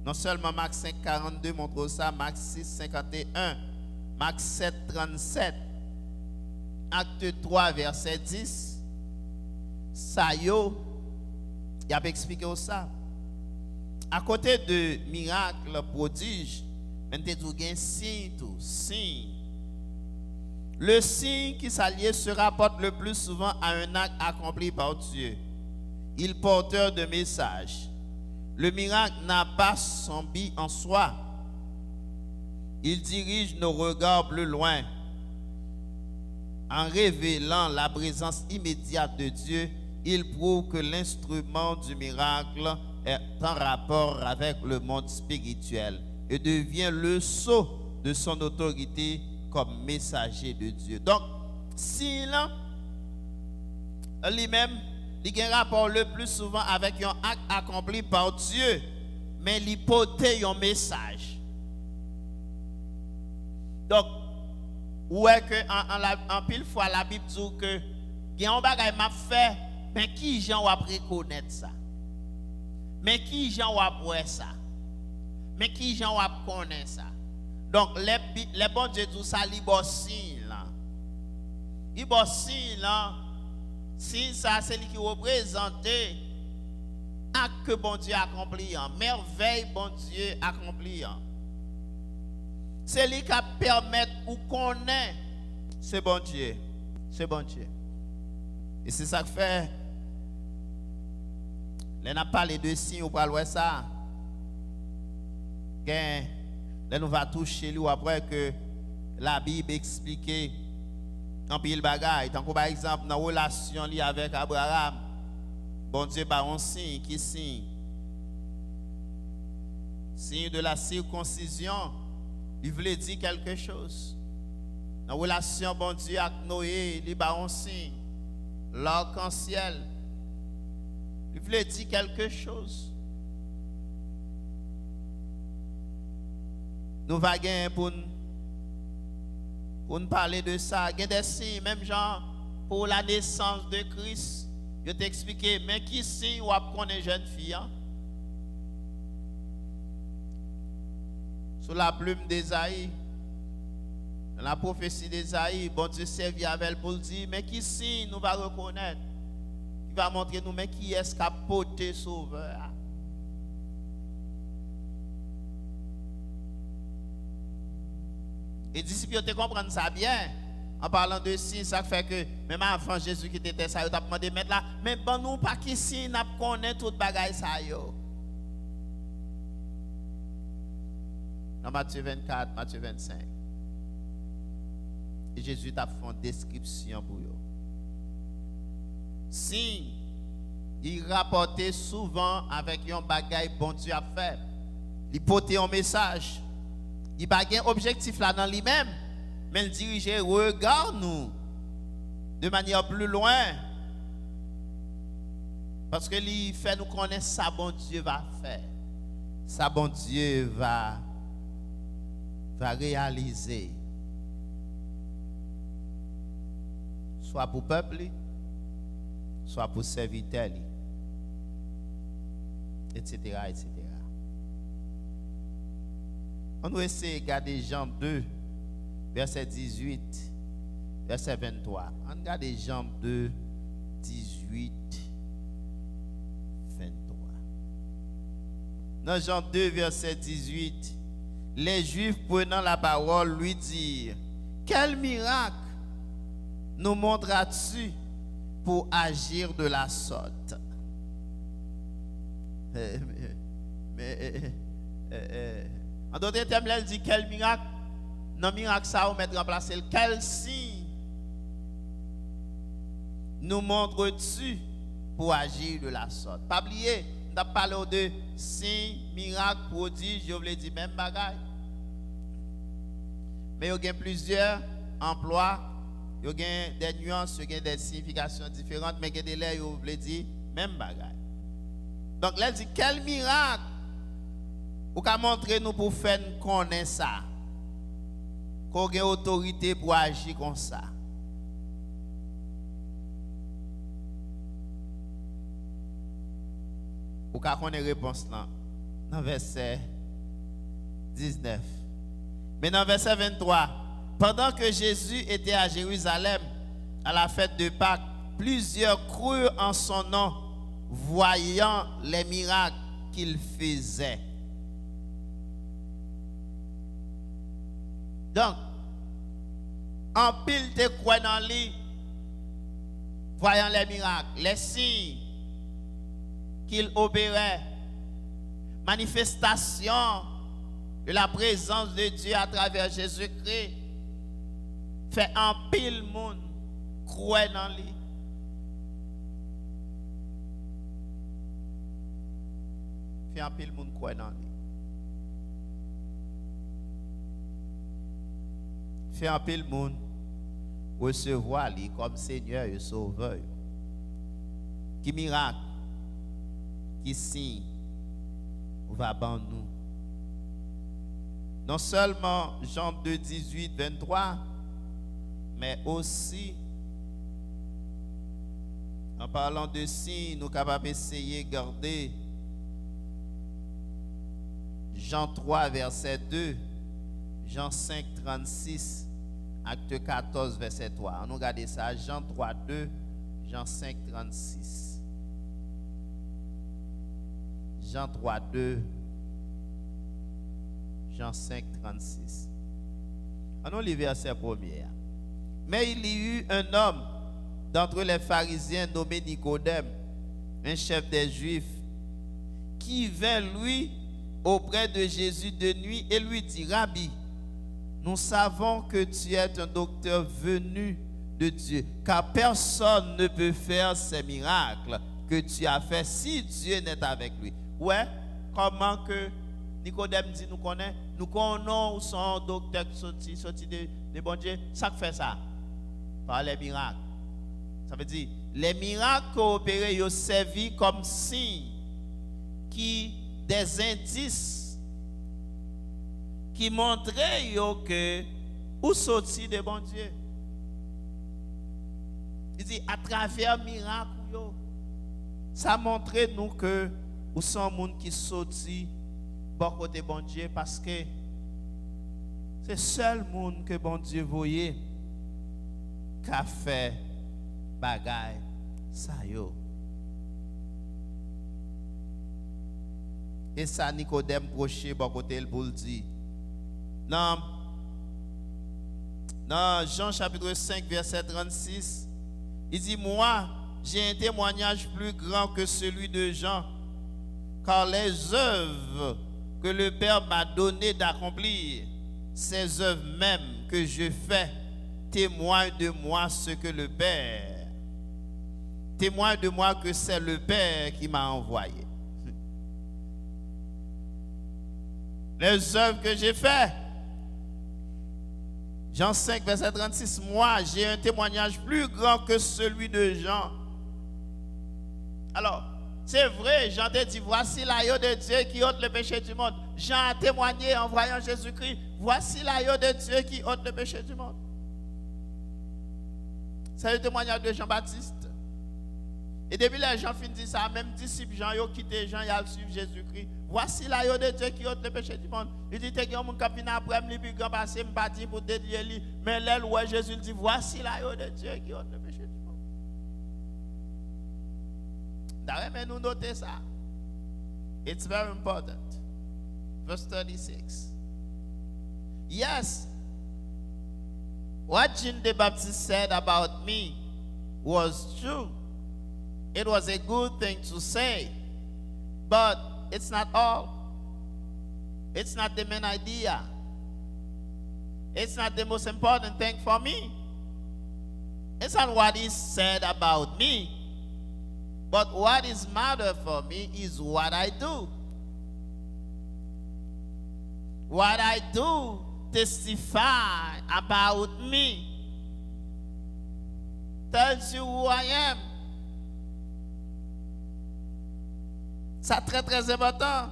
Non seulement Marc 5, 42 montre ça, Marc 6, 51, Marc 7, 37, Acte 3, verset 10, ça y a expliqué ça. À côté de miracle, prodige, maintenant il y a un signe, signe. Le signe qui s'allie se rapporte le plus souvent à un acte accompli par Dieu. Il porteur de message. Le miracle n'a pas son but en soi. Il dirige nos regards plus loin. En révélant la présence immédiate de Dieu, il prouve que l'instrument du miracle est en rapport avec le monde spirituel et devient le sceau de son autorité comme messager de Dieu. Donc, si là, lui-même, il a un rapport le plus souvent avec un acte accompli par Dieu, mais il porte un message. Donc, ouais que en pile fois la Bible dit que il y a un bagage m'a fait, mais qui gens va reconnaître ça? Mais qui gens va voir ça? Mais qui gens va connaître ça? Donc les bons Dieu dit ça li bon signe là. Il bon signe là. Si ça c'est lui qui représente acte que bon Dieu accompli, merveille bon Dieu accompli. C'est lui qui permet ou connaît ce bon Dieu. Ce bon Dieu. Et c'est ça que fait. Là, on a parlé de signes, on parle de ça. Là, nous va toucher lui après que la Bible explique en pile bagaille. Tant que par exemple, dans la relation avec Abraham, bon Dieu, un signe, qui signe? Signe de la circoncision, il voulait dire quelque chose. Dans la relation, bon Dieu, avec Noé, il a un signe. L'arc-en-ciel, il voulait dire quelque chose. Nous allons pour nous parler de ça. Il y a des signes, même genre pour la naissance de Christ. Je t'ai expliqué, mais qui signe ou qu'on est jeune fille? Hein? Sous la plume d'Ésaïe, dans la prophétie d'Ésaïe, bon Dieu servit avec elle pour le dire, mais qui signe nous va reconnaître? Qui va montrer nous, mais qui est-ce qui a porté sauveur? Les disciples te comprennent ça bien. En parlant de signes, ça fait que même avant Jésus qui était ça, il t'a demandé de mettre là, mais bon nous pas qui signe, n'a connaît toute bagaille ça yo. Dans Matthieu 24, Matthieu 25. Et Jésus t'a fait une description pour eux. Signe, il rapportait souvent avec un bagaille bon Dieu a fait. Il portait un message. Il n'a pas un objectif là dans lui-même, mais il dirigeait regard nous de manière plus loin. Parce que il fait nous connaître ça bon Dieu va faire. Ça bon Dieu va réaliser. Soit pour le peuple, soit pour serviteur, etc., etc. On va essayer de regarder Jean 2, verset 18, verset 23. On regarde Jean 2, 18, 23. Dans Jean 2, verset 18, les Juifs prenant la parole lui dirent, quel miracle nous montras-tu pour agir de la sorte? En d'autres termes, elle dit quel miracle? Non, miracle ça, on mettre remplacer quel signe nous montres-tu pour agir de la sorte? Pas oublier, on a parlé de signes, miracles, prodiges, je voulais dire même bagaille. Mais il y a plusieurs emplois, il y a des nuances, il y a des significations différentes, mais il y a des lettres, je voulais dire même bagaille. Donc là, elle dit quel miracle? Ou qu'à montrer nous pour faire nous connaître ça. Qu'on ait autorité pour agir comme ça. Ou qu'à connaître réponse là. Dans verset 19. Mais dans verset 23. Pendant que Jésus était à Jérusalem, à la fête de Pâques, plusieurs crurent en son nom, voyant les miracles qu'il faisait. Donc, en pile te croit dans lui, voyant les miracles, les signes qu'il opérait, manifestation de la présence de Dieu à travers Jésus-Christ, fait en pile monde croire dans lui. Fait en pile monde croire dans lui. Fait un peu le monde recevoir lui comme Seigneur et Sauveur. Qui miracle, qui signe, va ban nous. Non seulement Jean 2, 18, 23, mais aussi, en parlant de signes, nous sommes capables d'essayer de garder Jean 3, verset 2, Jean 5, 36, Acte 14, verset 3. On regarde ça, Jean 3, 2, Jean 5, 36. Jean 3, 2, Jean 5, 36. On lit verset premier. Mais il y eut un homme d'entre les pharisiens nommé Nicodème, un chef des Juifs, qui vint lui auprès de Jésus de nuit et lui dit, Rabbi, nous savons que tu es un docteur venu de Dieu, car personne ne peut faire ces miracles que tu as fait si Dieu n'est avec lui. Ouais, comment que Nicodème dit, nous connaissons son docteur qui sorti de bon Dieu, ça fait ça, par les miracles. Ça veut dire, les miracles opérés, ils ont servi comme signe, des indices qui montraient que où sorti de bon Dieu. Il dit, à travers miracle, ça montrait nous que nous sommes monde qui sorti bon côté bon Dieu parce que c'est seul monde que bon Dieu voyait qui a fait bagaille ça yo. Et ça Nicodème proché bon côté pour le dire. Dans Jean chapitre 5 verset 36, il dit, moi j'ai un témoignage plus grand que celui de Jean, car les œuvres que le Père m'a donné d'accomplir, ces œuvres mêmes que je fais, témoignent de moi ce que le Père, témoignent de moi que c'est le Père qui m'a envoyé. Les œuvres que j'ai faites, Jean 5, verset 36, moi j'ai un témoignage plus grand que celui de Jean. Alors, c'est vrai, Jean te dit, voici l'agneau de Dieu qui ôte le péché du monde. Jean a témoigné en voyant Jésus-Christ, voici l'agneau de Dieu qui ôte le péché du monde. C'est le témoignage de Jean-Baptiste. Et depuis les gens finissent dire ça, même disciples Jean, ils ont quitté Jean, ils ont suivi Jésus-Christ. Voici l'agneau de Dieu qui ôte le péché du monde. Il dit, t'es un monde qui vient après, il dit, grand passé, me parti pour dédier lui. Mais là, ouais, Jésus dit, voici l'agneau de Dieu qui ôte le péché du monde. D'ailleurs, mais nous notons ça. It's very important. Verse 36. Yes, what John the Baptist said about me was true. It was a good thing to say, but it's not all. It's not the main idea. It's not the most important thing for me. It's not what he said about me. But what is matter for me is what I do. What I do testify about me. Tells you who I am. C'est très très important.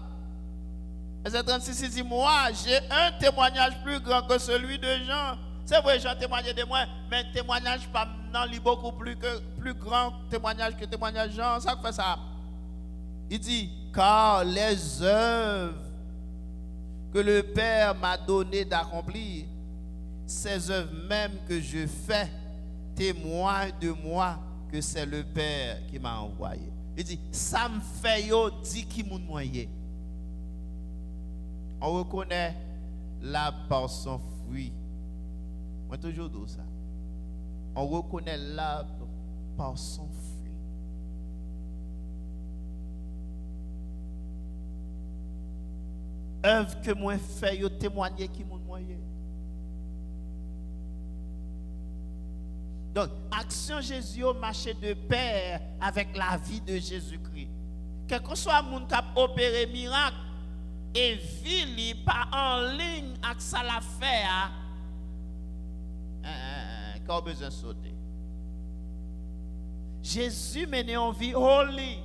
Verset 36, il dit, moi j'ai un témoignage plus grand que celui de Jean. C'est vrai, Jean témoignait de moi, mais un témoignage pas non, il beaucoup plus grand témoignage que témoignage Jean. Ça fait ça. Il dit, car les œuvres que le Père m'a donné d'accomplir, ces œuvres même que je fais, témoignent de moi que c'est le Père qui m'a envoyé. Il dit, ça me fait yo dit qui moun moyen. On reconnaît l'arbre par son fruit. Moi toujours dis ça. On reconnaît l'arbre par son fruit. Œuvre que moi fait yo témoigner qui moun moyen. Donc, action Jésus marche de pair avec la vie de Jésus-Christ. Quel que soit le monde qui a opéré miracle et vie pas en ligne avec ça la faire, qu'on a besoin de sauter. Jésus mène une vie holy.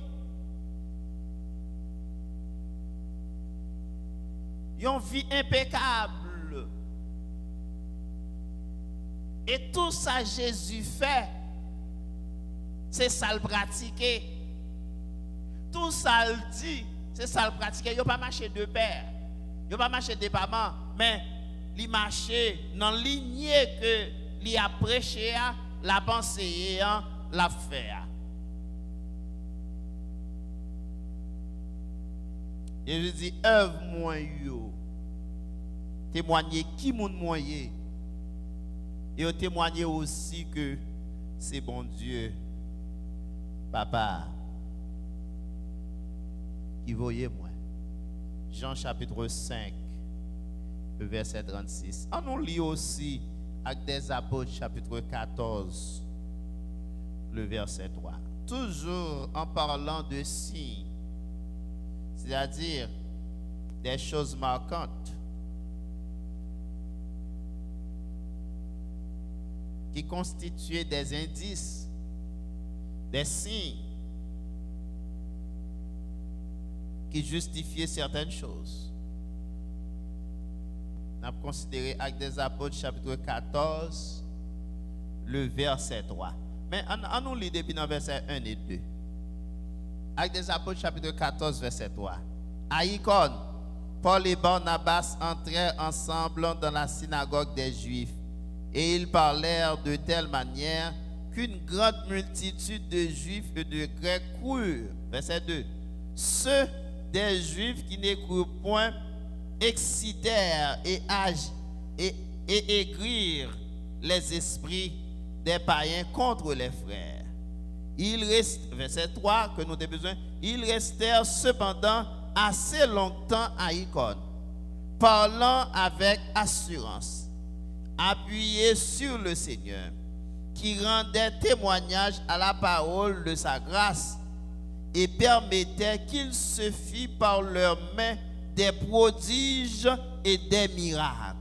Une vie impeccable. Et tout ça Jésus fait, c'est ça le pratiquer. Tout ça le dit, c'est ça le pratiquer. Il n'y a pas marché de pair, il n'y a pas marché de parents, mais il marche dans la lignée que il a prêché, la pensée, la fait. Et je dis, œuvre moi yo, témoigner qui moun moyen. Et on témoigne aussi que c'est bon Dieu, Papa, qui voyait moi. Jean chapitre 5, le verset 36. On nous lit aussi Actes des Apôtres chapitre 14, le verset 3. Toujours en parlant de signes, c'est-à-dire des choses marquantes qui constituaient des indices, des signes qui justifiaient certaines choses. On a considéré Actes des Apôtres chapitre 14, le verset 3. Mais on nous lit depuis dans verset 1 et 2. Actes des Apôtres chapitre 14, verset 3. À Icône, Paul et Barnabas entrèrent ensemble dans la synagogue des Juifs, et ils parlèrent de telle manière qu'une grande multitude de Juifs et de Grecs crurent. Verset 2. Ceux des Juifs qui ne crurent point excitèrent et aigrirent les esprits des païens contre les frères. Ils restent, verset 3 que nous avons besoin, ils restèrent cependant assez longtemps à Icône, parlant avec assurance, appuyés sur le Seigneur, qui rendait témoignage à la parole de sa grâce et permettait qu'il se fît par leurs mains des prodiges et des miracles.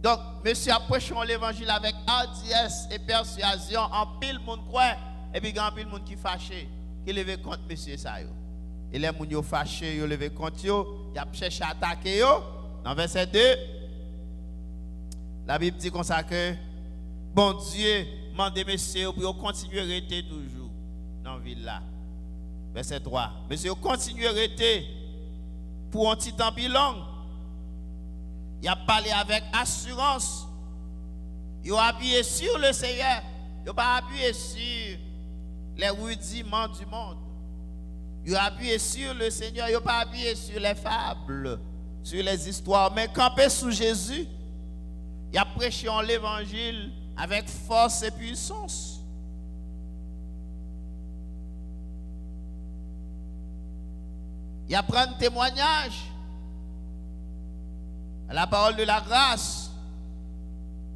Donc, monsieur a prêché l'évangile avec hardiesse et persuasion, en pile monde croit, et puis il y a un pile monde qui fâché, qui lève contre monsieur ça yo. Et les moun yo fâché, yo lève contre yo, y a cherché à attaquer yo. Dans verset 2, la Bible dit comme ça que bon Dieu mande monsieur pour continuer à rester toujours dans la ville là. Verset 3. Monsieur continue à rester pour un petit temps long. Il a parlé avec assurance. Il a appuyé sur le Seigneur. Il n'a pas appuyé sur les rudiments du monde. Il a appuyé sur le Seigneur. Il n'a pas appuyé sur les fables, sur les histoires. Mais campé sous Jésus, il a prêché l'évangile avec force et puissance. Il a pris un témoignage à la parole de la grâce.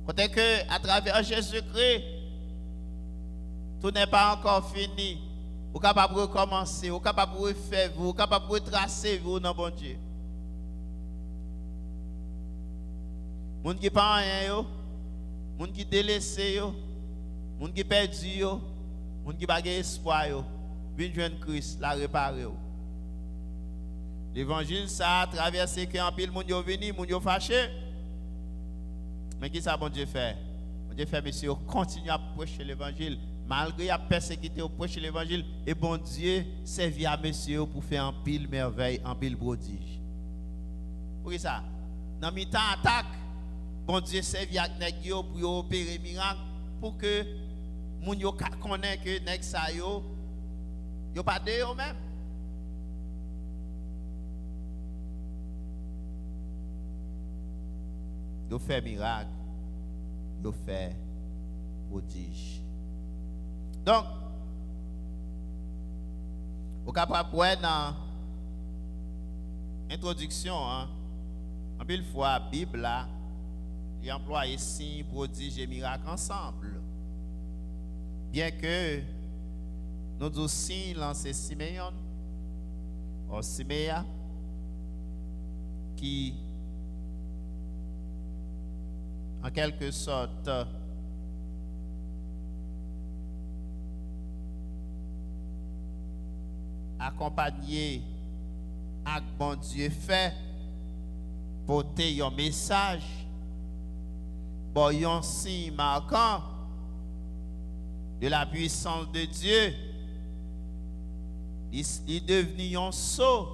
Côté que à travers Jésus-Christ, tout n'est pas encore fini. Vous êtes capable de recommencer, vous êtes capable de refaire, vous êtes capable de retracer vous dans bon Dieu. Moun qui pas rien, moun qui délaissé, moun qui perdu, moun qui pas espoir, viennent joindre Christ, la réparer. L'évangile, ça a traversé qu'un pile moun yo venu, moun yo fâché. Mais qui ça bon Dieu fait? Bon Dieu fait, monsieur, continue à prêcher l'évangile. Malgré la persécution, prêcher l'évangile. Et bon Dieu servit à monsieur pour faire un pile merveille, un pile prodige. Pour ça, dans mi temps attaque, bon Dieu servit à nèg yo pour opérer miracle pour que moun yo connaît que nèg sa yo pas de yo même. Yo fait miracle, yo fait prodige. Donc, au capable dans introduction, en pile fois la Bible là, il emploie signes, prodiges et miracles ensemble. Bien que nous disons signes lancés Siméon, ou Siméa, qui en quelque sorte accompagné avec bon Dieu fait porter un message, bon un signe marquant de la puissance de Dieu. Il est devenu un sceau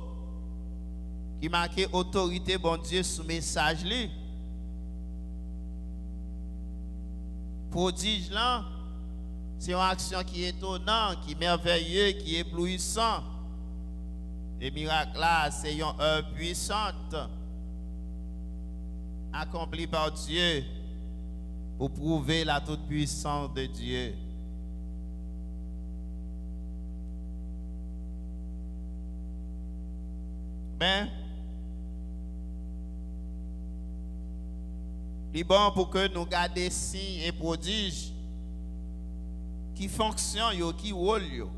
qui marquait autorité bon Dieu sous message lui. Prodige là, c'est une action qui est étonnante, qui est merveilleuse, qui est éblouissante. Les miracles là, c'est une œuvre puissante accomplie par Dieu pour prouver la toute-puissance de Dieu. Mais, il est bon pour que nous gardions signes et prodiges qui fonctionnent, qui roulent.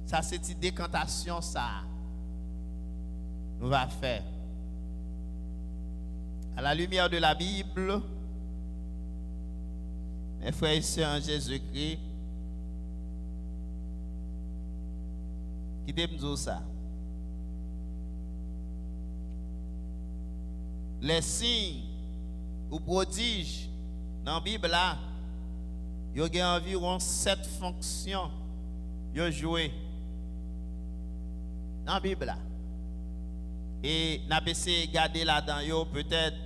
Ça, c'est une décantation, ça. Nous va faire. À la lumière de la Bible, mes frères et sœurs en Jésus-Christ, qui me dit ça. Les signes ou prodiges dans la Bible, là, il y a environ 7 fonctions qui joué dans la Bible. Là. Et nous avons essayé de garder là-dedans, peut-être,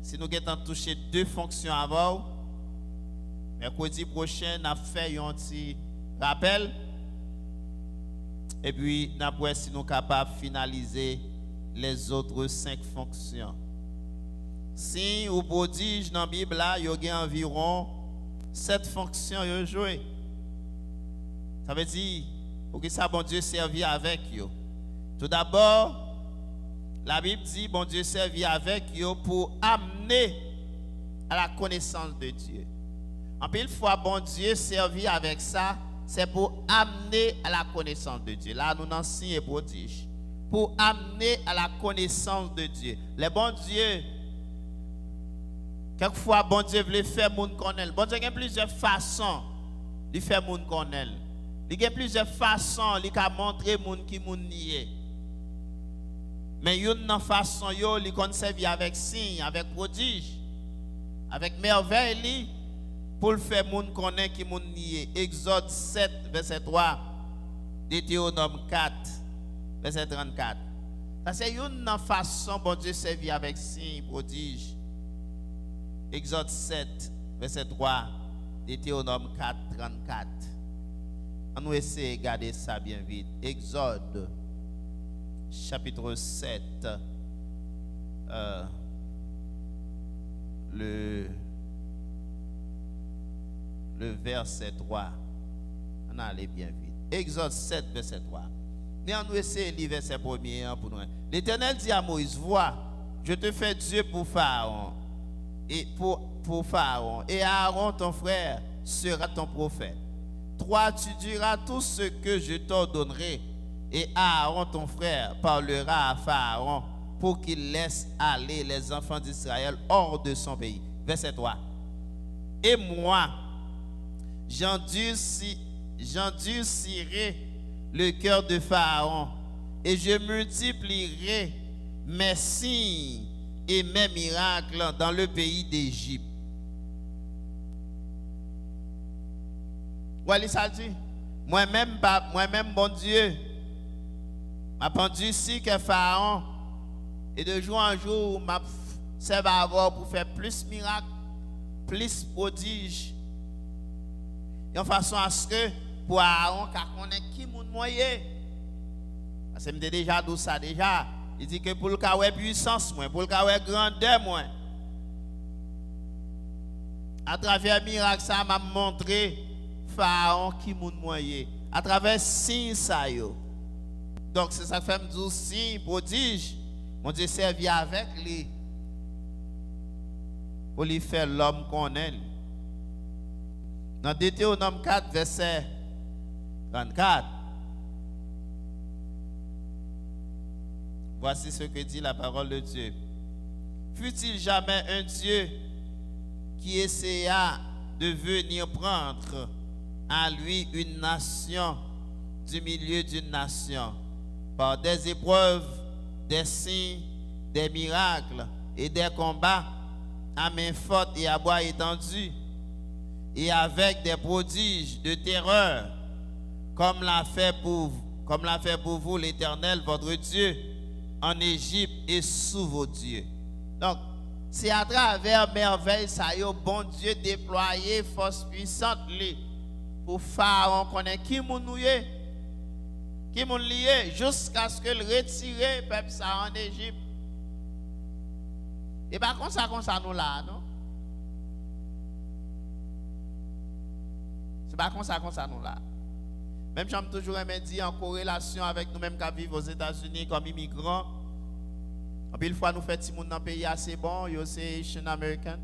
si nous avons touché 2 fonctions avant, mercredi prochain, nous avons fait un petit rappel. Et puis, nous avons si nous sommes capables de finaliser les autres 5 fonctions. Si ou prodige dans la Bible, il y a environ 7 fonctions à jouer. Ça veut dire, pour que ça, bon Dieu servit avec eux. Tout d'abord, la Bible dit, bon Dieu servit avec eux pour amener à la connaissance de Dieu. En pile fois, bon Dieu servit avec ça, c'est pour amener à la connaissance de Dieu. Là, nous n'en signe et prodige. Pour amener à la connaissance de Dieu. Les bons dieux, quelquefois, bon Dieu veut faire moun connaître. Bon Dieu a plusieurs façons de faire moun connaître. Il y a plusieurs façons de montrer moun qui moun nié. Mais une façon, il conserve avec signe, avec prodige, avec merveille, pour le faire moun connaître qui moun nié. Exode 7, verset 3, Deutéronome 4, verset 34. Ça c'est une façon, bon Dieu servir avec signe, prodige. Exode 7, verset 3, Deutéronome 4, 34. On va essayer de garder ça bien vite. Exode, chapitre 7, le verset 3. On allait bien vite. Exode 7, verset 3. Mais on va essayer de lire verset 1er pour nous. L'Éternel dit à Moïse, vois, je te fais Dieu pour Pharaon. Et pour Pharaon. Et Aaron, ton frère, sera ton prophète. Toi, tu diras tout ce que je t'ordonnerai. Et Aaron, ton frère, parlera à Pharaon pour qu'il laisse aller les enfants d'Israël hors de son pays. Verset 3. Et moi, j'endurcirai le cœur de Pharaon et je multiplierai mes signes et mes miracles dans le pays d'Égypte. Voilà ça dit. Moi-même, bon Dieu, m'a pendu ici que Pharaon, et de jour en jour, m'a servi à avoir pour faire plus de miracles, plus de prodiges. De façon à ce que pour Aaron, car on est qui moun moyen. Parce que je déjà dit ça déjà. Il dit que pour le cas où puissance moins, pour le cas où grandeur moins. À travers miracle ça m'a montré Pharaon qui moun moyen. À travers signe ça yo. Donc c'est ça que fait me dire signe prodige. Mon Dieu servi avec lui pour lui faire l'homme qu'on est. Dans Deutéronome 4, verset 34. Voici ce que dit la parole de Dieu. Fut-il jamais un Dieu qui essaya de venir prendre à lui une nation du milieu d'une nation par des épreuves, des signes, des miracles et des combats à main forte et à bois étendu et avec des prodiges de terreur comme l'a fait pour vous l'Éternel votre Dieu en Égypte et sous vos dieux. Donc, c'est à travers merveille, ça y est, bon Dieu déployé force puissante pour Pharaon connaître qui moun nouye, qui moun lié, jusqu'à ce qu'il retire le peuple ça en Égypte. Et pas comme ça nous là, non? C'est pas comme ça nous là. Même j'aime toujours aimé dire en corrélation avec nous-mêmes qui vivons aux États-Unis comme immigrants. En pile fois nous faisons petit monde dans le pays assez bon, yo c'est Asian American.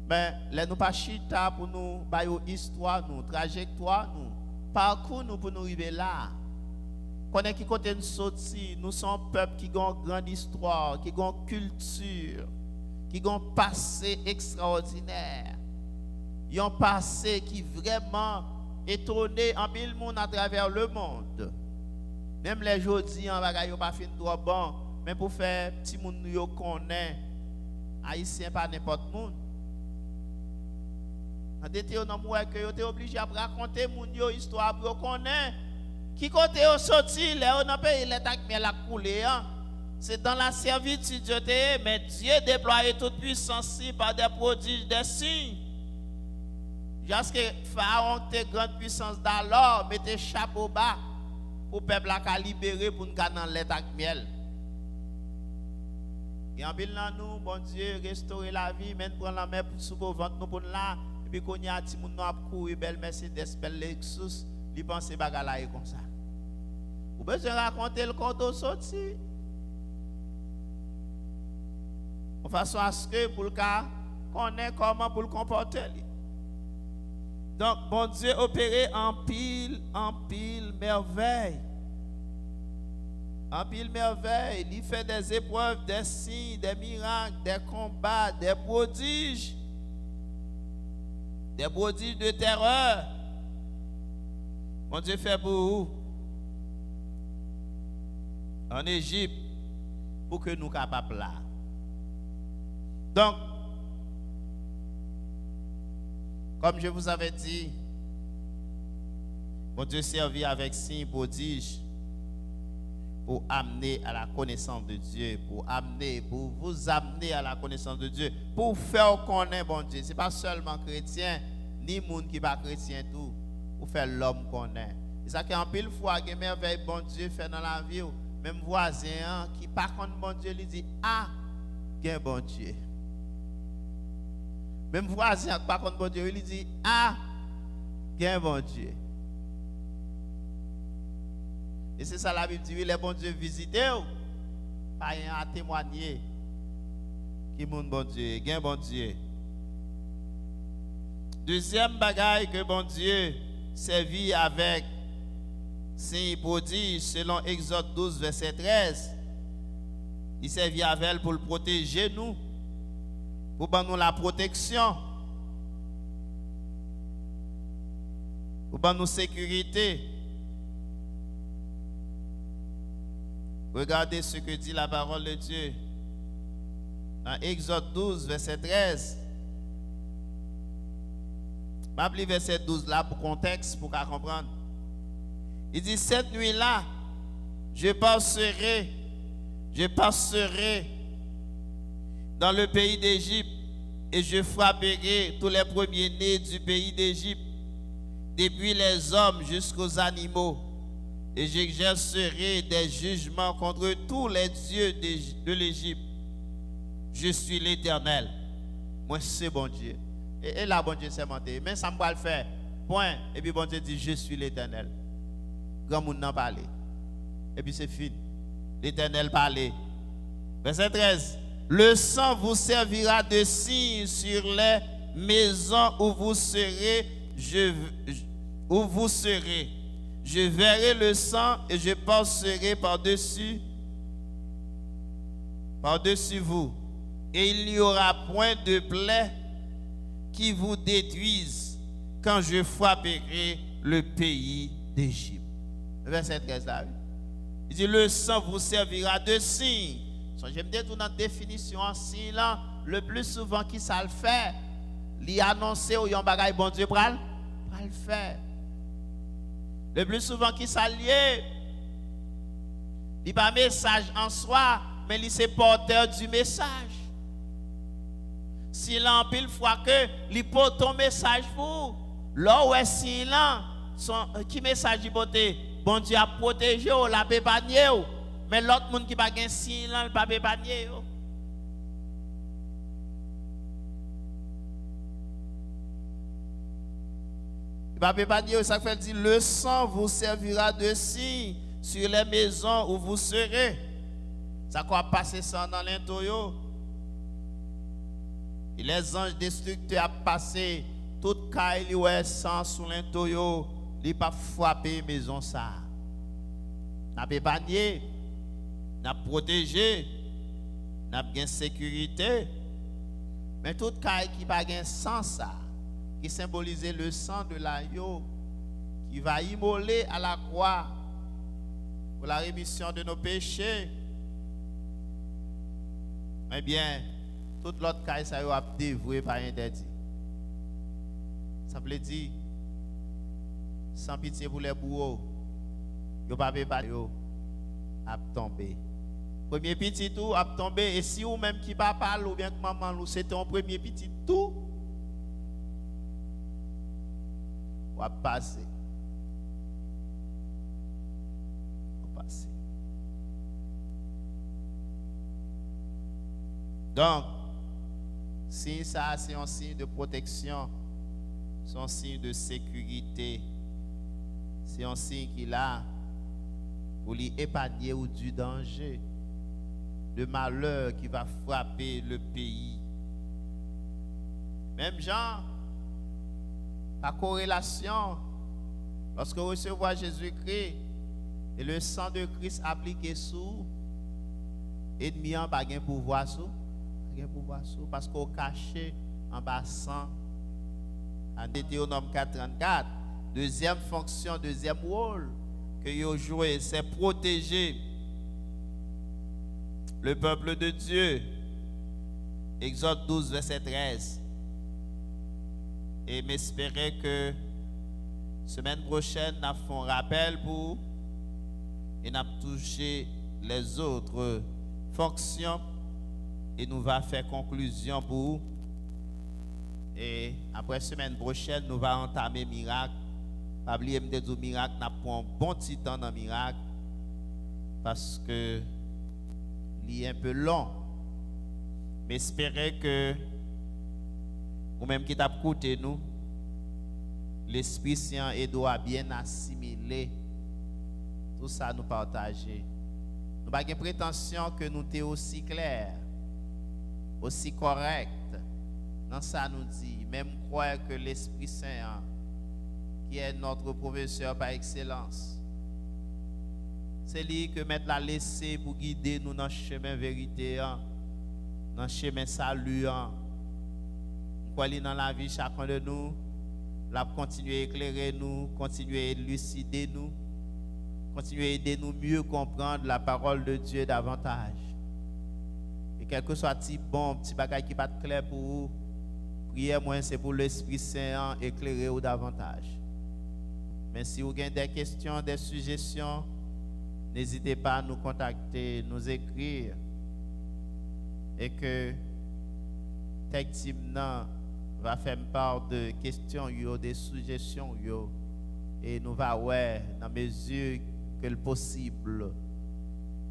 Mais là nous pas chita pour nous bailler histoire nous, trajectoire nous, parcours nous pour nous arriver là. Connaît qui côté nous sorti, nous sommes un peuple qui a une grande histoire, qui a une culture, qui a un passé extraordinaire. Il y a un passé qui vraiment étonné en mille monde à travers le monde. Même les jodi en bagay yo pas fin trop bon, mais pour faire petit monde yo connaît haïtien pas n'importe monde. En Deutéronome que yo t'es obligé à raconter moun yo histoire pour connaître qui côté yo sorti là dans pays les tak mais la coulé hein. C'est dans la servitude Dieu t'es mais Dieu déploie toute puissance par des prodiges des signes. Jusque Pharaon te grande puissance d'alors mettez chapeau bas pour peuple à libérer pour nous dans lait ak miel. Et en bilan nous bon Dieu restaurer la vie même prendre la mer pour sous ventre nous pour là et puis qu'on y a ti moun a courir belle Mercedes belle Lexus li penser bagala comme ça. Ou besoin raconter le conte sorti. De façon à ce que pour le cas connaît comment pour le comporter. Donc, bon Dieu opéré en pile merveille. En pile merveille. Il fait des épreuves, des signes, des miracles, des combats, des prodiges. Des prodiges de terreur. Bon Dieu fait pour vous. En Égypte, pour que nous capables là. Donc, comme je vous avais dit, mon Dieu servit avec signes prodiges pour amener à la connaissance de Dieu, pour vous amener à la connaissance de Dieu, pour faire connaître bon Dieu. Ce n'est pas seulement chrétien, ni monde qui n'est pas chrétien tout, pour faire l'homme connaître. C'est ça qu'en pile fois, que merveille bon Dieu fait dans la vie, même voisin qui par contre bon Dieu lui dit ah, qu'un bon Dieu. Même voisin, par contre, bon Dieu, il dit, ah, quel bon Dieu. Et c'est ça la Bible dit, les bons dieux visités, pas rien à témoigner. Qui mon bon Dieu, quel bon Dieu. Deuxième bagaille que bon Dieu servit avec signe prodige, selon Exode 12, verset 13, il servit avec elle pour le protéger nous. Pour nous la protection, pour nous sécurité. Regardez ce que dit la parole de Dieu dans Exode 12, verset 13. Je vais appeler verset 12 là pour contexte, pour qu'on comprenne. Il dit, cette nuit-là, je passerai dans le pays d'Égypte et je frapperai tous les premiers-nés du pays d'Égypte, depuis les hommes jusqu'aux animaux, et j'exercerai des jugements contre tous les dieux de l'Égypte. Je suis l'Éternel. Moi, c'est bon Dieu. Et là, bon Dieu s'est monté. Mais ça me va le faire. Point. Et puis bon Dieu dit, je suis l'Éternel. Grand monde n'en parle. Et puis c'est fini. L'Éternel parlait. Verset 13. Le sang vous servira de signe sur les maisons où vous serez. Je verrai le sang et je passerai par-dessus vous. Et il n'y aura point de plaie qui vous détruise quand je frapperai le pays d'Égypte. Verset 13 là. Il dit, le sang vous servira de signe. J'aime dire tout dans la définition en signe là, le plus souvent qui ça le fait, il annoncer ou yon bagay bon Dieu pral le faire. Le plus souvent qui ça lié, il pas message en soi, mais il c'est porteur du message. Si là en pile fois que il porte ton message pour là où est si là qui message il porte, bon Dieu a protégé ou la pépanier. Mais l'autre monde qui pas gain signe là, il pas épargné. Le pape Épanier, ça fait dire, le sang vous servira de signe sur les maisons où vous serez. Ça quoi passer ça dans l'intoyo. Et les anges destructeurs ont passé toute caille ou sang sous l'intoyo, ils pas frapper maison ça. N'a pas épargné, n'a protégé, n'a bien sécurité. Mais toute caille qui pas gain sang ça, qui symbolise le sang de l'agneau qui va immoler à la croix pour la rémission de nos péchés. Eh bien, toute l'autre caille ça a dévoué par interdit. Ça veut dire sans pitié pour les bourreaux, yo pas pas yo a tombé. Premier petit tout a tombé et si ou même qui pas parle ou bien que maman nous c'était un premier petit tout on va passer. On va passer. Donc si ça c'est un signe de protection, c'est un signe de sécurité, c'est un signe qu'il a pour lui épargner ou du danger, de malheur qui va frapper le pays. Même Jean, par corrélation, lorsque vous recevez Jésus-Christ et le sang de Christ appliqué sous, ennemi en pas de pouvoir sous, parce qu'on caché en bas sang. En Deutéronome 4:34, deuxième fonction, deuxième rôle que vous jouez, c'est protéger le peuple de Dieu. Exode 12, verset 13. Et m'espérer que semaine prochaine, nous avons un rappel pour et nous avons touché les autres fonctions et nous va faire conclusion pour. Et après semaine prochaine, nous allons entamer miracle. Pas oublier de dire miracle, nous avons un bon petit temps dans le miracle parce que il est un peu long. Mais espérez que ou même qui t'a écouté nous, l'Esprit Saint et doit bien assimiler tout ça nous partager. Nous n'avons pas prétention que nous sommes aussi clairs, aussi corrects. Dans ça nous dit, même croire que l'Esprit Saint, qui est notre professeur par excellence, c'est lui que mettre la laisser pour guider nous dans le chemin vérité, dans le chemin salut. Quoi dans la vie chacun de nous, la continuer à éclairer nous, continuer à élucider nous, continuer à aider nous mieux comprendre la parole de Dieu davantage. Et quel que soit petit bon, petit bagage qui pas clair pour vous, priez moi c'est pour l'Esprit Saint éclairer vous davantage. Mais si vous avez des questions, des suggestions, n'hésitez pas à nous contacter, nous écrire. Et que Tech Team va faire part de questions, des suggestions, et nous va dans mesure que le possible,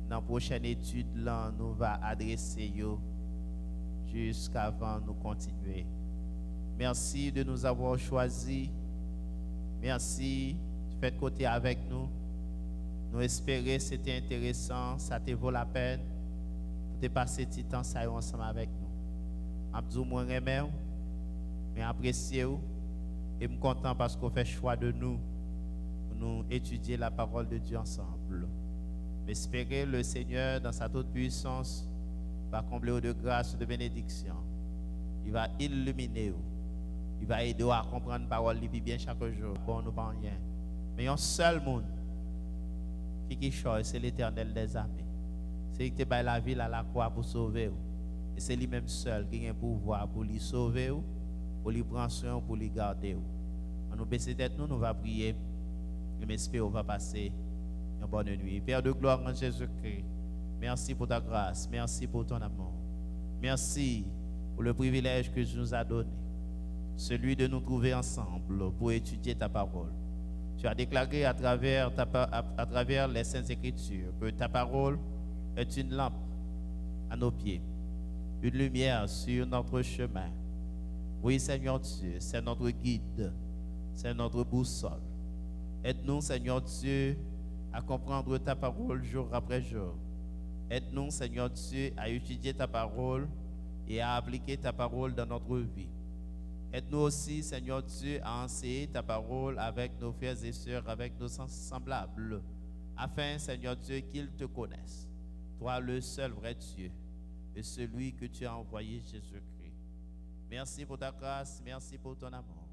dans la prochaine étude, là, nous va adresser jusqu'avant nous continuer. Merci de nous avoir choisis. Merci de faire côté avec nous. Nous espérons que c'était intéressant, ça te vaut la peine de passer du temps ça ensemble avec nous. Abdou moi remercie, mais apprécier et me content parce qu'on fait choix de nous pour nous étudier la parole de Dieu ensemble. Espérez le Seigneur dans sa toute puissance va combler de grâce, de bénédiction. Il va illuminer vous. Il va aider à comprendre la parole bien chaque jour. Bon, nous pas rien. Mais un seul monde qui choisit, c'est l'Éternel des armées. C'est lui qui bat la ville à la croix pour sauver vous. Et c'est lui-même seul qui a un pouvoir pour lui sauver vous, pour lui prendre soin, pour lui garder vous. On nous baisse tête, nous va prier. Et m'espère, on va passer une bonne nuit. Père de gloire en Jésus-Christ, merci pour ta grâce, merci pour ton amour. Merci pour le privilège que tu nous as donné, celui de nous trouver ensemble pour étudier ta parole. Tu as déclaré à travers les Saintes Écritures que ta parole est une lampe à nos pieds, une lumière sur notre chemin. Oui, Seigneur Dieu, c'est notre guide. c'est notre boussole. Aide-nous, Seigneur Dieu, à comprendre ta parole jour après jour. Aide-nous, Seigneur Dieu, à étudier ta parole et à appliquer ta parole dans notre vie. Aide-nous aussi, Seigneur Dieu, à enseigner ta parole avec nos frères et sœurs, avec nos semblables, afin, Seigneur Dieu, qu'ils te connaissent. Toi, le seul vrai Dieu, et celui que tu as envoyé, Jésus-Christ. Merci pour ta grâce, merci pour ton amour.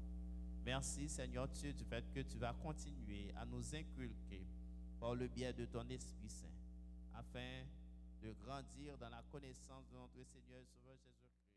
Merci, Seigneur Dieu, du fait que tu vas continuer à nous inculquer par le biais de ton Esprit Saint, afin de grandir dans la connaissance de notre Seigneur et Sauveur Jésus-Christ.